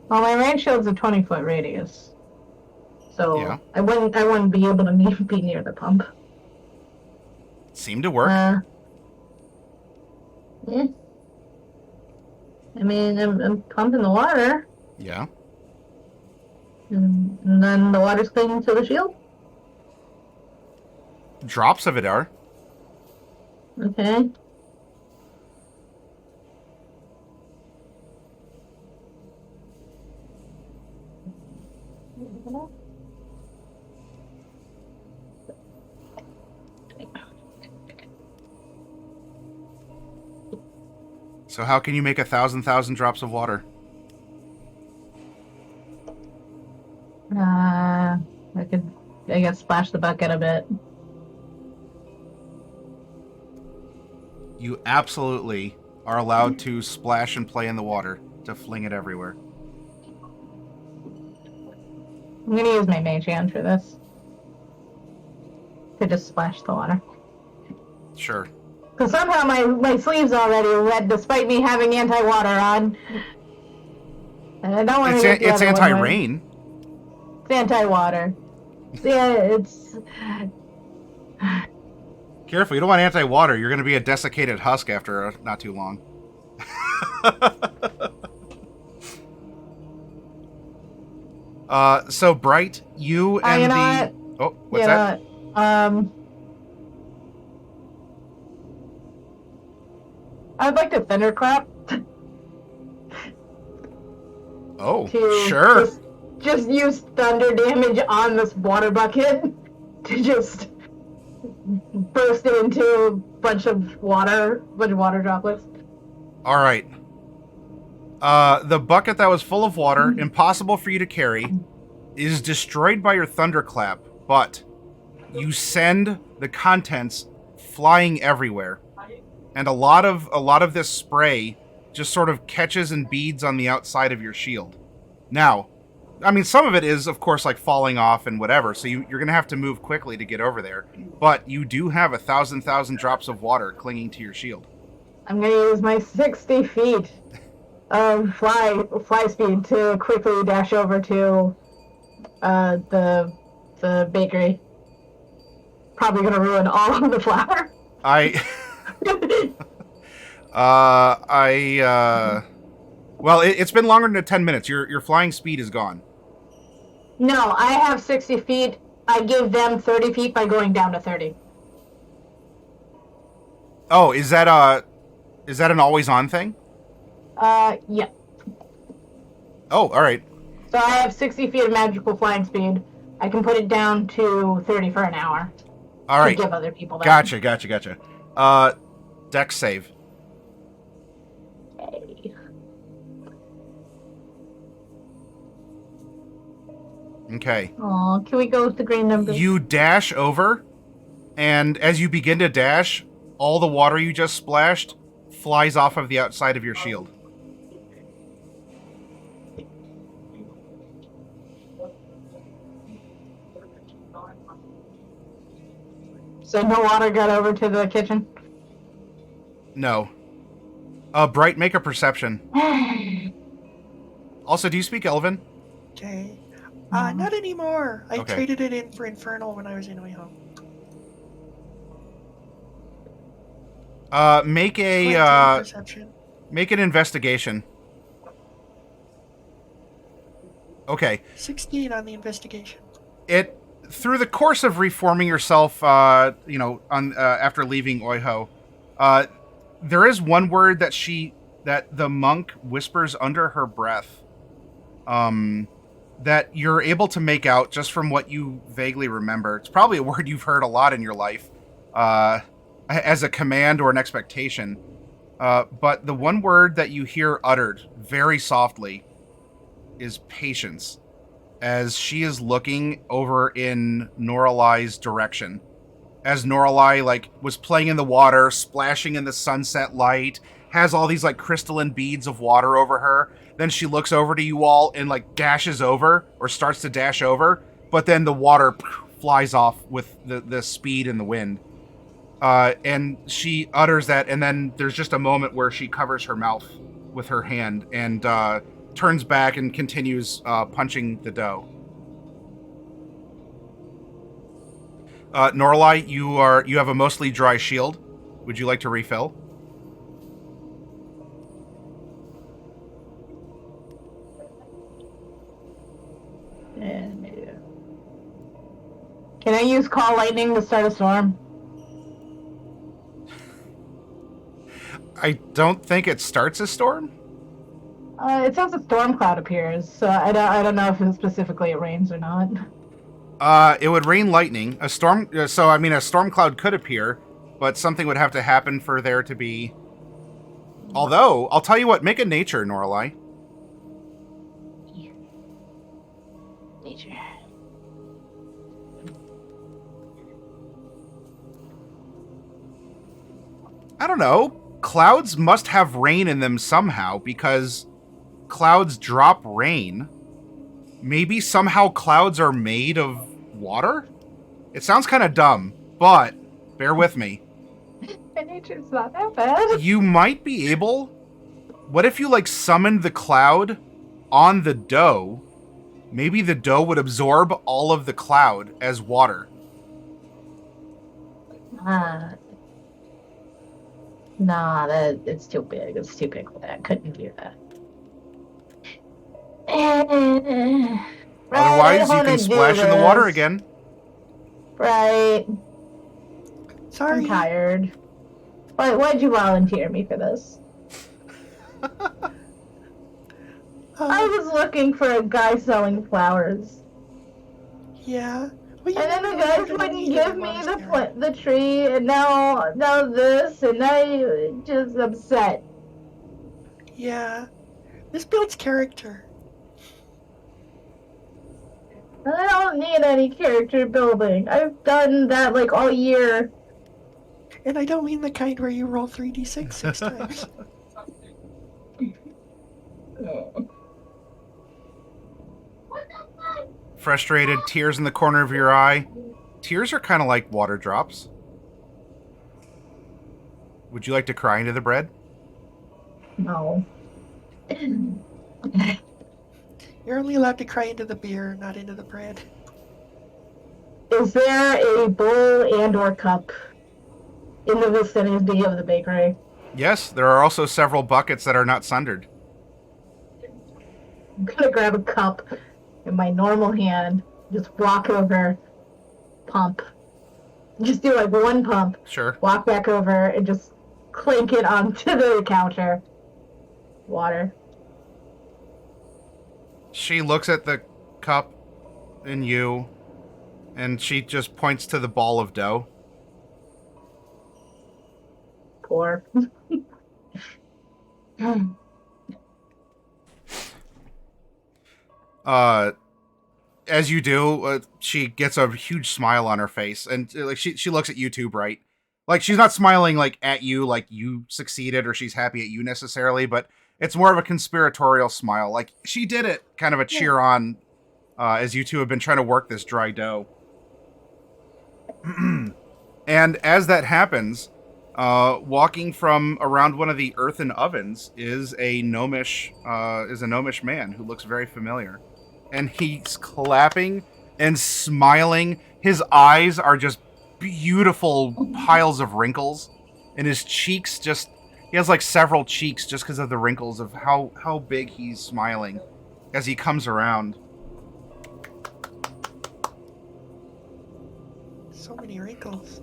Well, my rain shield's a 20-foot radius, so Yeah. I wouldn't be able to be near the pump. Seemed to work. Yeah. I mean, I'm pumping the water, Yeah. and then the water's clinging to the shield. Drops of it are. Okay. So how can you make 1,000 drops of water? I guess, splash the bucket a bit. You absolutely are allowed to splash and play in the water, to fling it everywhere. I'm gonna use my mage hand for this. To just splash the water. Sure. Because somehow my sleeve's already wet despite me having anti-water on. And I don't want to get the It's other one wet. anti-rain. It's anti-water. Yeah, it's... Careful, you don't want anti-water. You're going to be a desiccated husk after not too long. So, Bright, you and you know the... what? Oh, what's that? I'd like to thunderclap. Oh, to sure. Just use thunder damage on this water bucket to just burst it into a bunch of water droplets. All right. The bucket that was full of water, impossible for you to carry, is destroyed by your thunderclap, but you send the contents flying everywhere. And a lot of this spray just sort of catches and beads on the outside of your shield. Now, I mean, some of it is, of course, like falling off and whatever, so you're going to have to move quickly to get over there. But you do have 1,000 drops of water clinging to your shield. I'm going to use my 60 feet of fly speed to quickly dash over to the bakery. Probably going to ruin all of the flour. Well, it's been longer than 10 minutes. Your flying speed is gone. No, I have 60 feet. I give them 30 feet by going down to 30. Oh, is that an always on thing? Yeah. Oh, all right. So I have 60 feet of magical flying speed. I can put it down to 30 for an hour. All right. To give other people that. Gotcha. Dex save. Okay. Okay. Aw, can we go with the green number? You dash over, and as you begin to dash, all the water you just splashed flies off of the outside of your shield. So no water got over to the kitchen? No. Bright, make a perception. Also, do you speak Elven? Okay. Not anymore. I Okay. traded it in for Infernal when I was in Oiho. Make 20 a perception. make an investigation. Okay. 16 on the investigation. It through the course of reforming yourself, after leaving Oiho, there is one word that the monk whispers under her breath, that you're able to make out just from what you vaguely remember. It's probably a word you've heard a lot in your life, as a command or an expectation. But the one word that you hear uttered very softly is patience, as she is looking over in Noralai's direction. As Noralai, was playing in the water, splashing in the sunset light, has all these, crystalline beads of water over her. Then she looks over to you all and, dashes over, or starts to dash over, but then the water flies off with the speed and the wind. And she utters that, and then there's just a moment where she covers her mouth with her hand and turns back and continues punching the dough. Noralai, you have a mostly dry shield. Would you like to refill? Can I use Call Lightning to start a storm? I don't think it starts a storm. It says a storm cloud appears, so I don't know if specifically it rains or not. It would rain lightning. A storm cloud could appear, but something would have to happen for there to be. Although, I'll tell you what, make a nature, Noralai. Nature. I don't know. Clouds must have rain in them somehow, because clouds drop rain. Maybe somehow clouds are made of water? It sounds kind of dumb, but bear with me. My nature's not that bad. You might be able... What if you, summoned the cloud on the dough? Maybe the dough would absorb all of the cloud as water. Nah, it's too big. It's too big for that. Couldn't do that. Otherwise, you can splash in the water again. Right. Sorry. I'm tired. Why'd you volunteer me for this? I was looking for a guy selling flowers. Yeah. Well, And then the guys wouldn't give me the tree, and now this, and I'm just upset. Yeah. This builds character. I don't need any character building. I've done that all year. And I don't mean the kind where you roll 3d6 6 times. Frustrated, tears in the corner of your eye. Tears are kind of like water drops. Would you like to cry into the bread? No. You're only allowed to cry into the beer, not into the bread. Is there a bowl and or cup in the vicinity of the bakery? Yes, there are also several buckets that are not sundered. I'm gonna grab a cup in my normal hand, just walk over, pump. Just do one pump, Sure. walk back over, and just clink it onto the counter. Water. She looks at the cup and you, and she just points to the ball of dough. Poor. As you do, she gets a huge smile on her face, and like she looks at you too, Bright. Like she's not smiling like at you, like you succeeded, or she's happy at you necessarily, but it's more of a conspiratorial smile, like she did it, kind of a cheer on, as you two have been trying to work this dry dough. And as that happens, walking from around one of the earthen ovens is a gnomish man who looks very familiar. And he's clapping and smiling. His eyes are just beautiful piles of wrinkles. And his cheeks he has like several cheeks just because of the wrinkles of how big he's smiling as he comes around. So many wrinkles.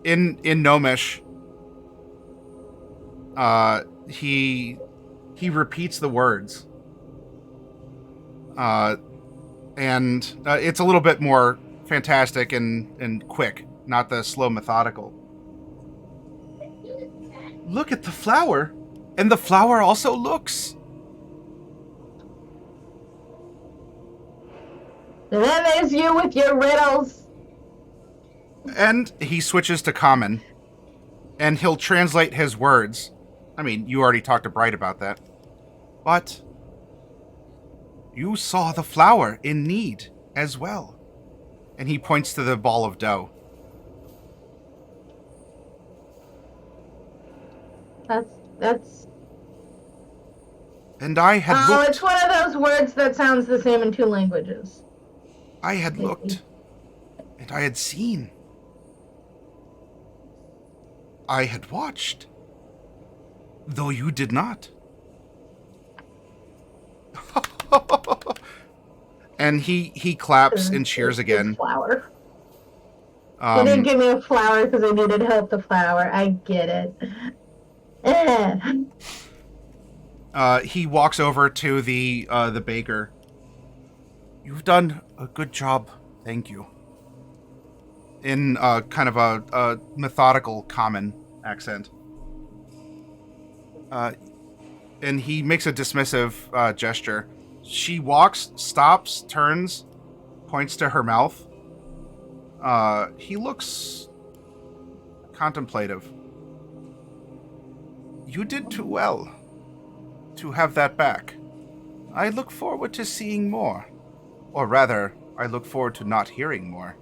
In Gnomish, he repeats the words. And it's a little bit more fantastic and quick, not the slow methodical. Look at the flower, and the flower also looks. And then there's you with your riddles. And he switches to common, and he'll translate his words. I mean, you already talked to Bright about that. But you saw the flower in need as well. And he points to the ball of dough. That's... And I had Oh, looked. it's one of those words that sounds the same in two languages. I had looked. And I had seen. I had watched. Though you did not. And he claps and cheers again. Flower. You didn't give me a flower because I needed help the flower. I get it. He walks over to the baker. You've done a good job, thank you. In kind of a methodical, common accent. And he makes a dismissive gesture. She walks, stops, turns, points to her mouth. He looks contemplative. You did too well to have that back. I look forward to seeing more. Or rather, I look forward to not hearing more.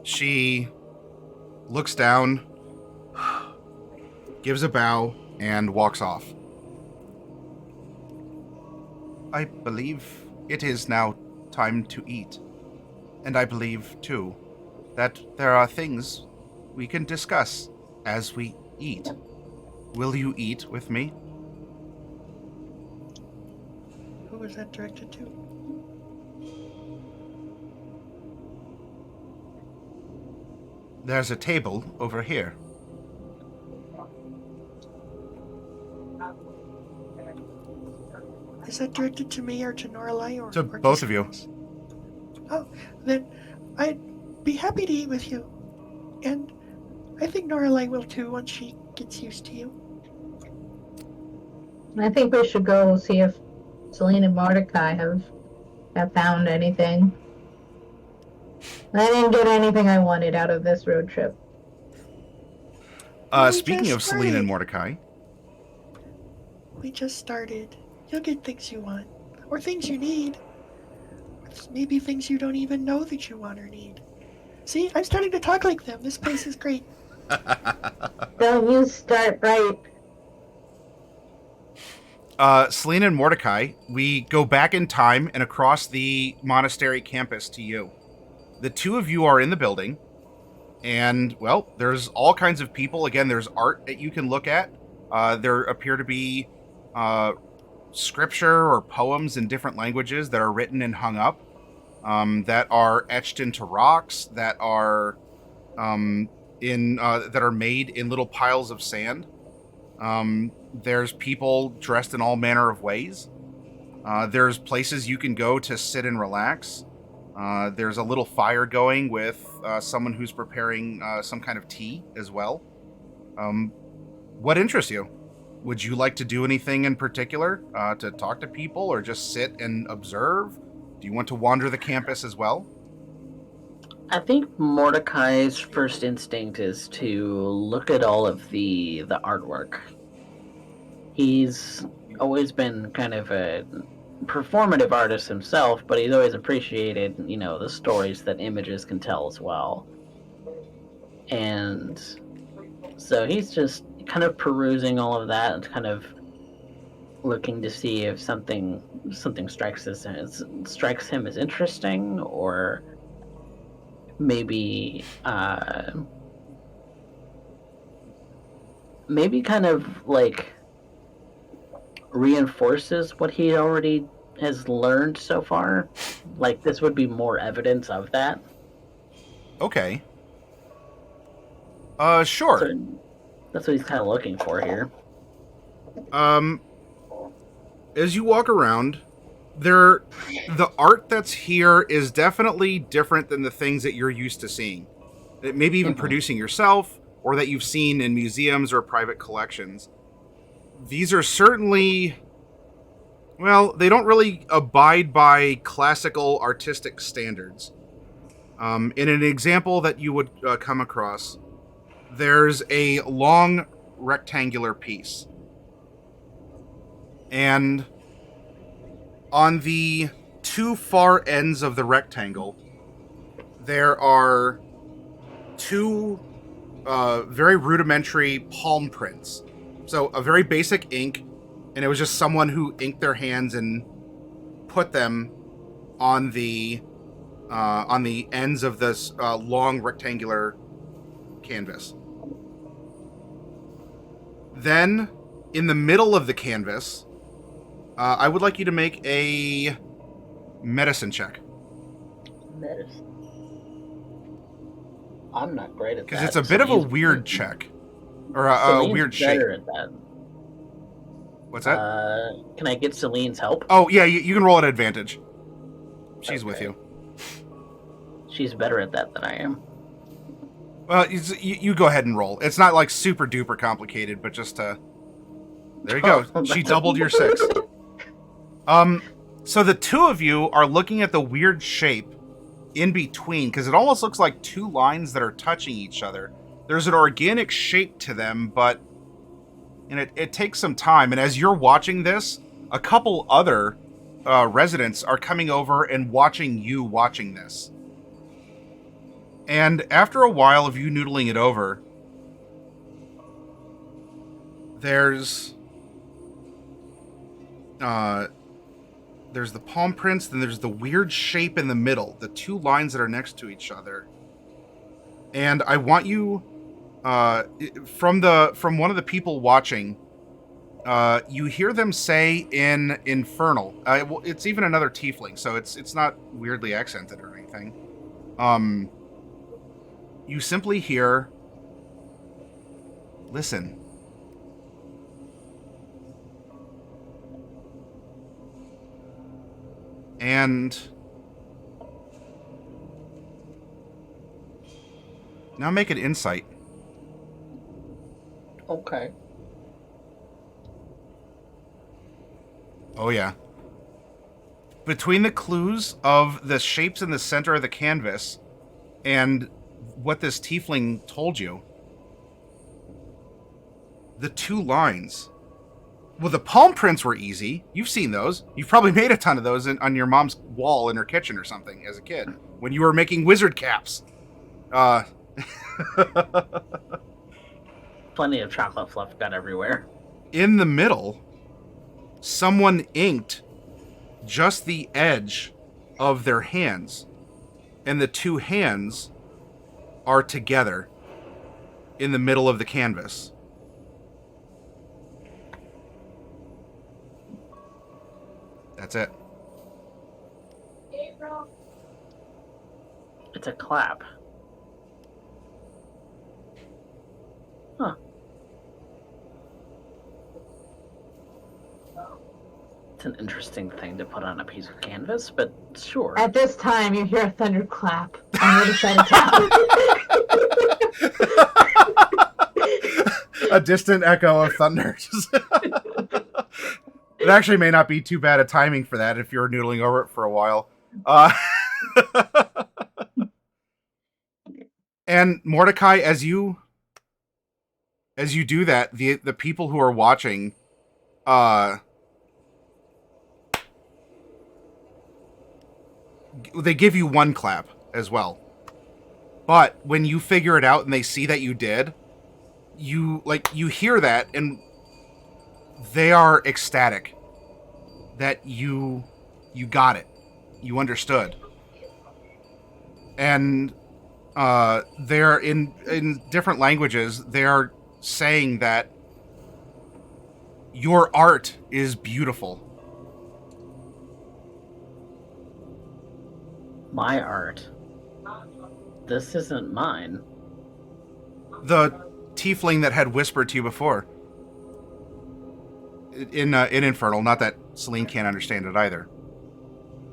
She looks down, gives a bow, and walks off. I believe it is now time to eat. And I believe, too, that there are things we can discuss as we eat. Will you eat with me? Who was that directed to? There's a table over here. Is that directed to me or to Norlai or To or both of you. Oh, then I'd be happy to eat with you. And I think Norlai will too once she gets used to you. I think we should go see if Celine and Mordecai have found anything. I didn't get anything I wanted out of this road trip. Speaking of Celine and Mordecai. We just started. You'll get things you want. Or things you need. Maybe things you don't even know that you want or need. See, I'm starting to talk like them. This place is great. Don't you start right. Celine and Mordecai, we go back in time and across the monastery campus to you. The two of you are in the building, and, well, there's all kinds of people. Again, there's art that you can look at. There appear to be scripture or poems in different languages that are written and hung up, that are etched into rocks, that are that are made in little piles of sand. There's people dressed in all manner of ways. There's places you can go to sit and relax. There's a little fire going with someone who's preparing some kind of tea as well. What interests you? Would you like to do anything in particular? To talk to people or just sit and observe? Do you want to wander the campus as well? I think Mordecai's first instinct is to look at all of the artwork. He's always been kind of a performative artist himself, but he's always appreciated, the stories that images can tell as well. And so he's just kind of perusing all of that and kind of looking to see if something strikes him as interesting, or maybe kind of like reinforces what he already has learned so far. Like, this would be more evidence of that. Okay. Sure. So that's what he's kind of looking for here. As you walk around, the art that's here is definitely different than the things that you're used to seeing. Maybe even producing yourself, or that you've seen in museums or private collections. These are certainly, well, they don't really abide by classical artistic standards. In an example that you would come across, there's a long rectangular piece. And on the two far ends of the rectangle, there are two very rudimentary palm prints. So a very basic ink, and it was just someone who inked their hands and put them on the ends of this long rectangular canvas. Then, in the middle of the canvas, I would like you to make a medicine check. Medicine. I'm not great at that. Because it's a bit of a weird check. Or a weird shape. Better at that. What's that? Can I get Celine's help? Oh, yeah, you can roll at advantage. She's with you. She's better at that than I am. Well, you go ahead and roll. It's not like super duper complicated, but just there you go. She doubled your 6. So the two of you are looking at the weird shape in between, because it almost looks like two lines that are touching each other. There's an organic shape to them, but it takes some time. And as you're watching this, a couple other residents are coming over and watching you watching this. And after a while of you noodling it over, there's the palm prints, then there's the weird shape in the middle, the two lines that are next to each other. And I want you, from one of the people watching, you hear them say in Infernal. Well, it's even another tiefling, so it's not weirdly accented or anything. You simply hear, listen. And now make an insight. Okay. Oh, yeah. Between the clues of the shapes in the center of the canvas and what this tiefling told you, the two lines. Well, the palm prints were easy. You've seen those. You've probably made a ton of those on your mom's wall in her kitchen or something as a kid when you were making wizard caps. Plenty of chocolate fluff got everywhere. In the middle, someone inked just the edge of their hands, and the two hands are together in the middle of the canvas. That's it. It's a clap. Huh. It's an interesting thing to put on a piece of canvas, but sure. At this time, you hear a thunderclap on the other side of town. A distant echo of thunder. It actually may not be too bad a timing for that if you're noodling over it for a while. And Mordecai, as you do that, the people who are watching, they give you one clap as well. But when you figure it out and they see that you did, you hear that and they are ecstatic that you got it. You understood. And they're in different languages, they're saying that your art is beautiful. My art. This isn't mine. The tiefling that had whispered to you before in Infernal, not that Celine can't understand it either.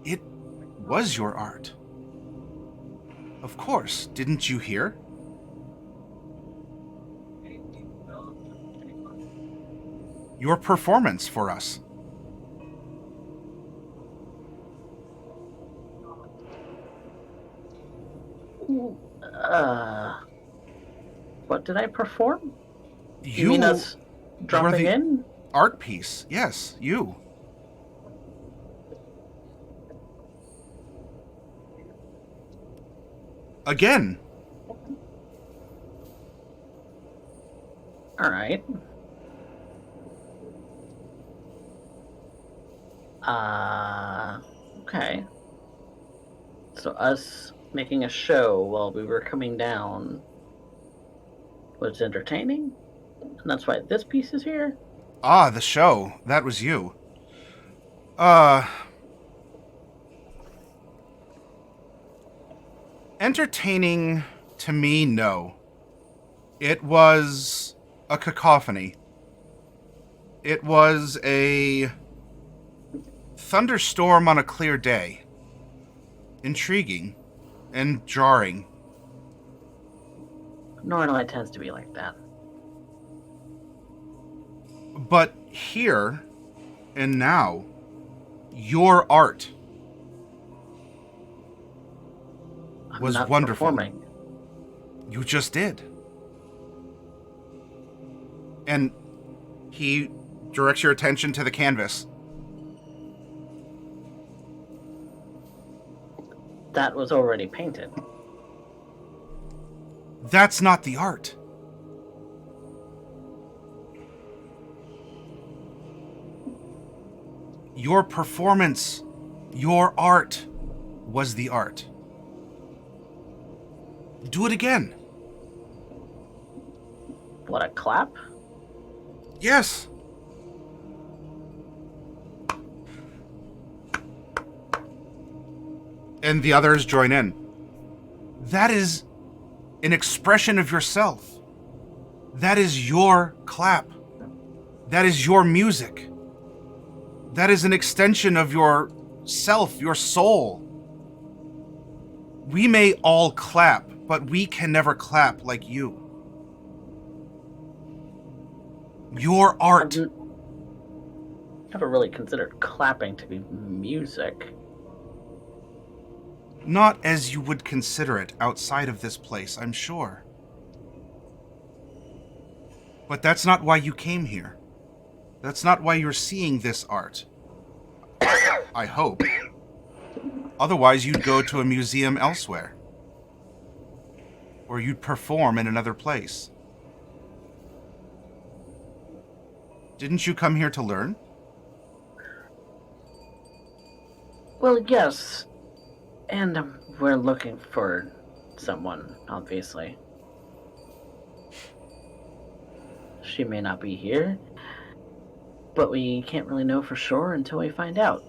It was your art. Of course, didn't you hear? Your performance for us. What did I perform? You You mean us were dropping the in? art piece. Yes, you. Again. All right. Okay. So us making a show while we were coming down was entertaining? And that's why this piece is here? Ah, the show. That was you. Entertaining to me, no. It was a cacophony. It was a thunderstorm on a clear day. Intriguing and jarring. Normally it tends to be like that. But here and now, your art I'm was not wonderful. Performing. You just did. And he directs your attention to the canvas. That was already painted. That's not the art. Your performance, your art, was the art. Do it again. What, a clap? Yes. And the others join in. That is an expression of yourself. That is your clap. That is your music. That is an extension of your self, your soul. We may all clap, but we can never clap like you. Your art. I've never really considered clapping to be music. Not as you would consider it outside of this place, I'm sure. But that's not why you came here. That's not why you're seeing this art. I hope. Otherwise, you'd go to a museum elsewhere. Or you'd perform in another place. Didn't you come here to learn? Well, yes. And we're looking for someone, obviously. She may not be here, but we can't really know for sure until we find out.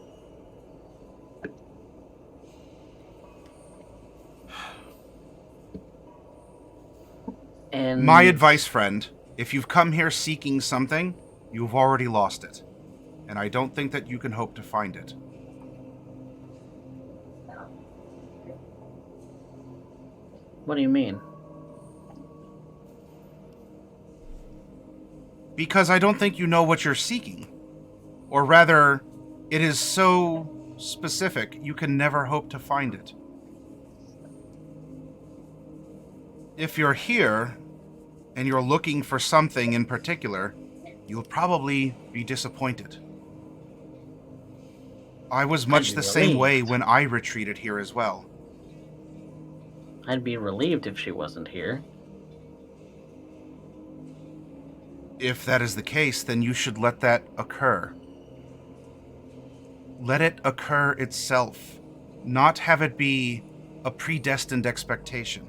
And My advice, friend, if you've come here seeking something, you've already lost it. and I don't think that you can hope to find it. What do you mean? Because I don't think you know what you're seeking. Or rather, it is so specific, you can never hope to find it. If you're here, and you're looking for something in particular, you'll probably be disappointed. I was much the same way when I retreated here as well. I'd be relieved if she wasn't here. If that is the case, then you should let that occur. Let it occur itself, not have it be a predestined expectation.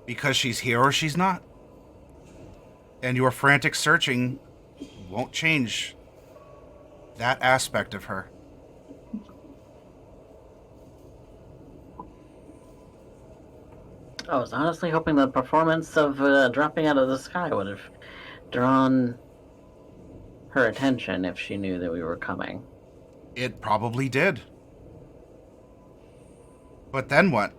Because she's here or she's not. And your frantic searching won't change that aspect of her. I was honestly hoping the performance of dropping out of the sky would have drawn her attention if she knew that we were coming. It probably did. But then what?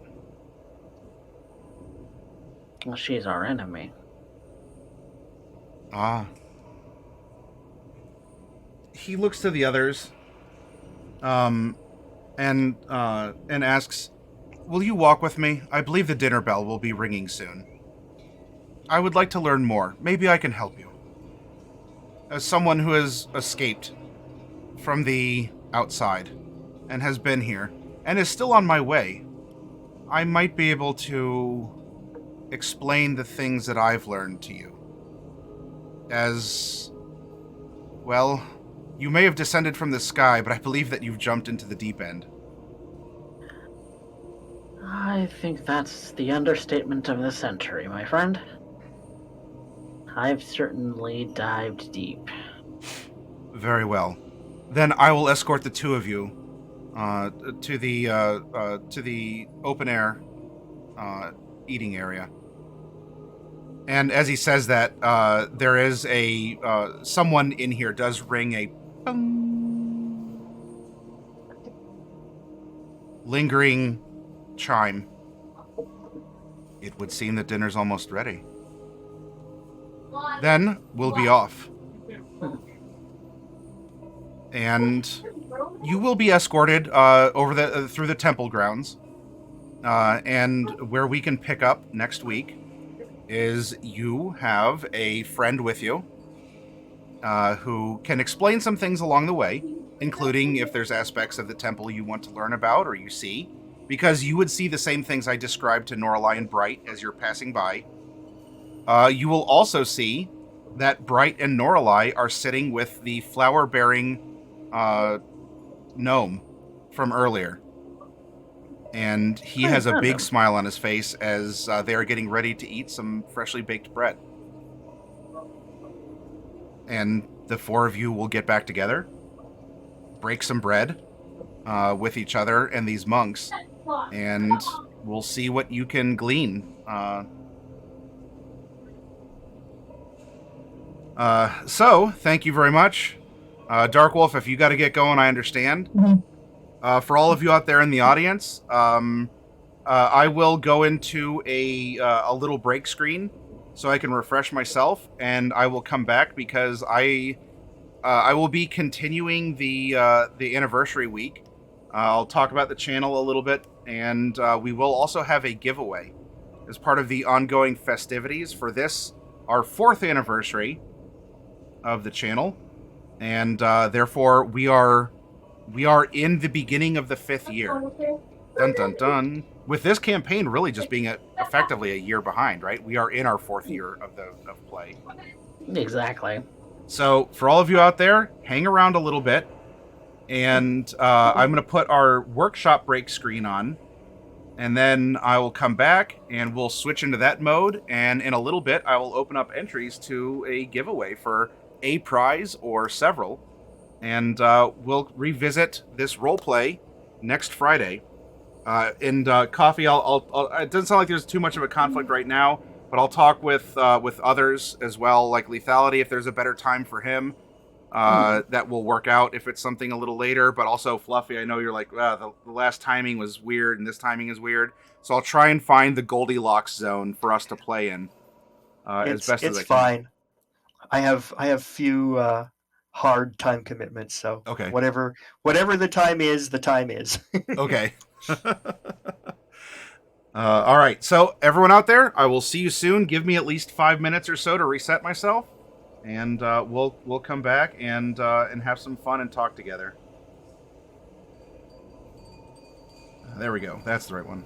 Well, she's our enemy. Ah. He looks to the others, and asks, "Will you walk with me? I believe the dinner bell will be ringing soon. I would like to learn more. Maybe I can help you. As someone who has escaped from the outside and has been here and is still on my way, I might be able to explain the things that I've learned to you. As, well, you may have descended from the sky, but I believe that you've jumped into the deep end." I think that's the understatement of the century, my friend. I've certainly dived deep. Very well. Then I will escort the two of you to the open air eating area. And as he says that, there is a someone in here does ring a lingering chime. It would seem that dinner's almost ready. Then we'll be off. And you will be escorted over through the temple grounds. And where we can pick up next week is you have a friend with you who can explain some things along the way, including if there's aspects of the temple you want to learn about or you see, because you would see the same things I described to Norlai and Bright as you're passing by. You will also see that Bright and Norlai are sitting with the flower-bearing gnome from earlier. And he has a big smile on his face as they are getting ready to eat some freshly baked bread. And the four of you will get back together, break some bread with each other and these monks, and we'll see what you can glean. So, thank you very much. Dark Wolf, if you got to get going, I understand. Mhm. For all of you out there in the audience, I will go into a little break screen so I can refresh myself, and I will come back because I will be continuing the anniversary week. I'll talk about the channel a little bit, and we will also have a giveaway as part of the ongoing festivities for this, our 4th anniversary of the channel, and therefore we are in the beginning of the 5th year. Dun dun dun. With this campaign really just being effectively a year behind, right? We are in our 4th year of play. Exactly. So for all of you out there, hang around a little bit, and I'm going to put our workshop break screen on, and then I will come back and we'll switch into that mode, and in a little bit I will open up entries to a giveaway for a prize or several, and we'll revisit this roleplay next Friday. Coffee, it doesn't sound like there's too much of a conflict right now, but I'll talk with others as well, like Lethality, if there's a better time for him. That will work out if it's something a little later, but also Fluffy, I know you're like, the last timing was weird and this timing is weird, so I'll try and find the Goldilocks zone for us to play in as best as I It's can. fine. I have few hard time commitments, so Okay. whatever the time is, the time is. Okay. All right, so everyone out there, I will see you soon. Give me at least 5 minutes or so to reset myself, and we'll come back and have some fun and talk together. There we go. That's the right one.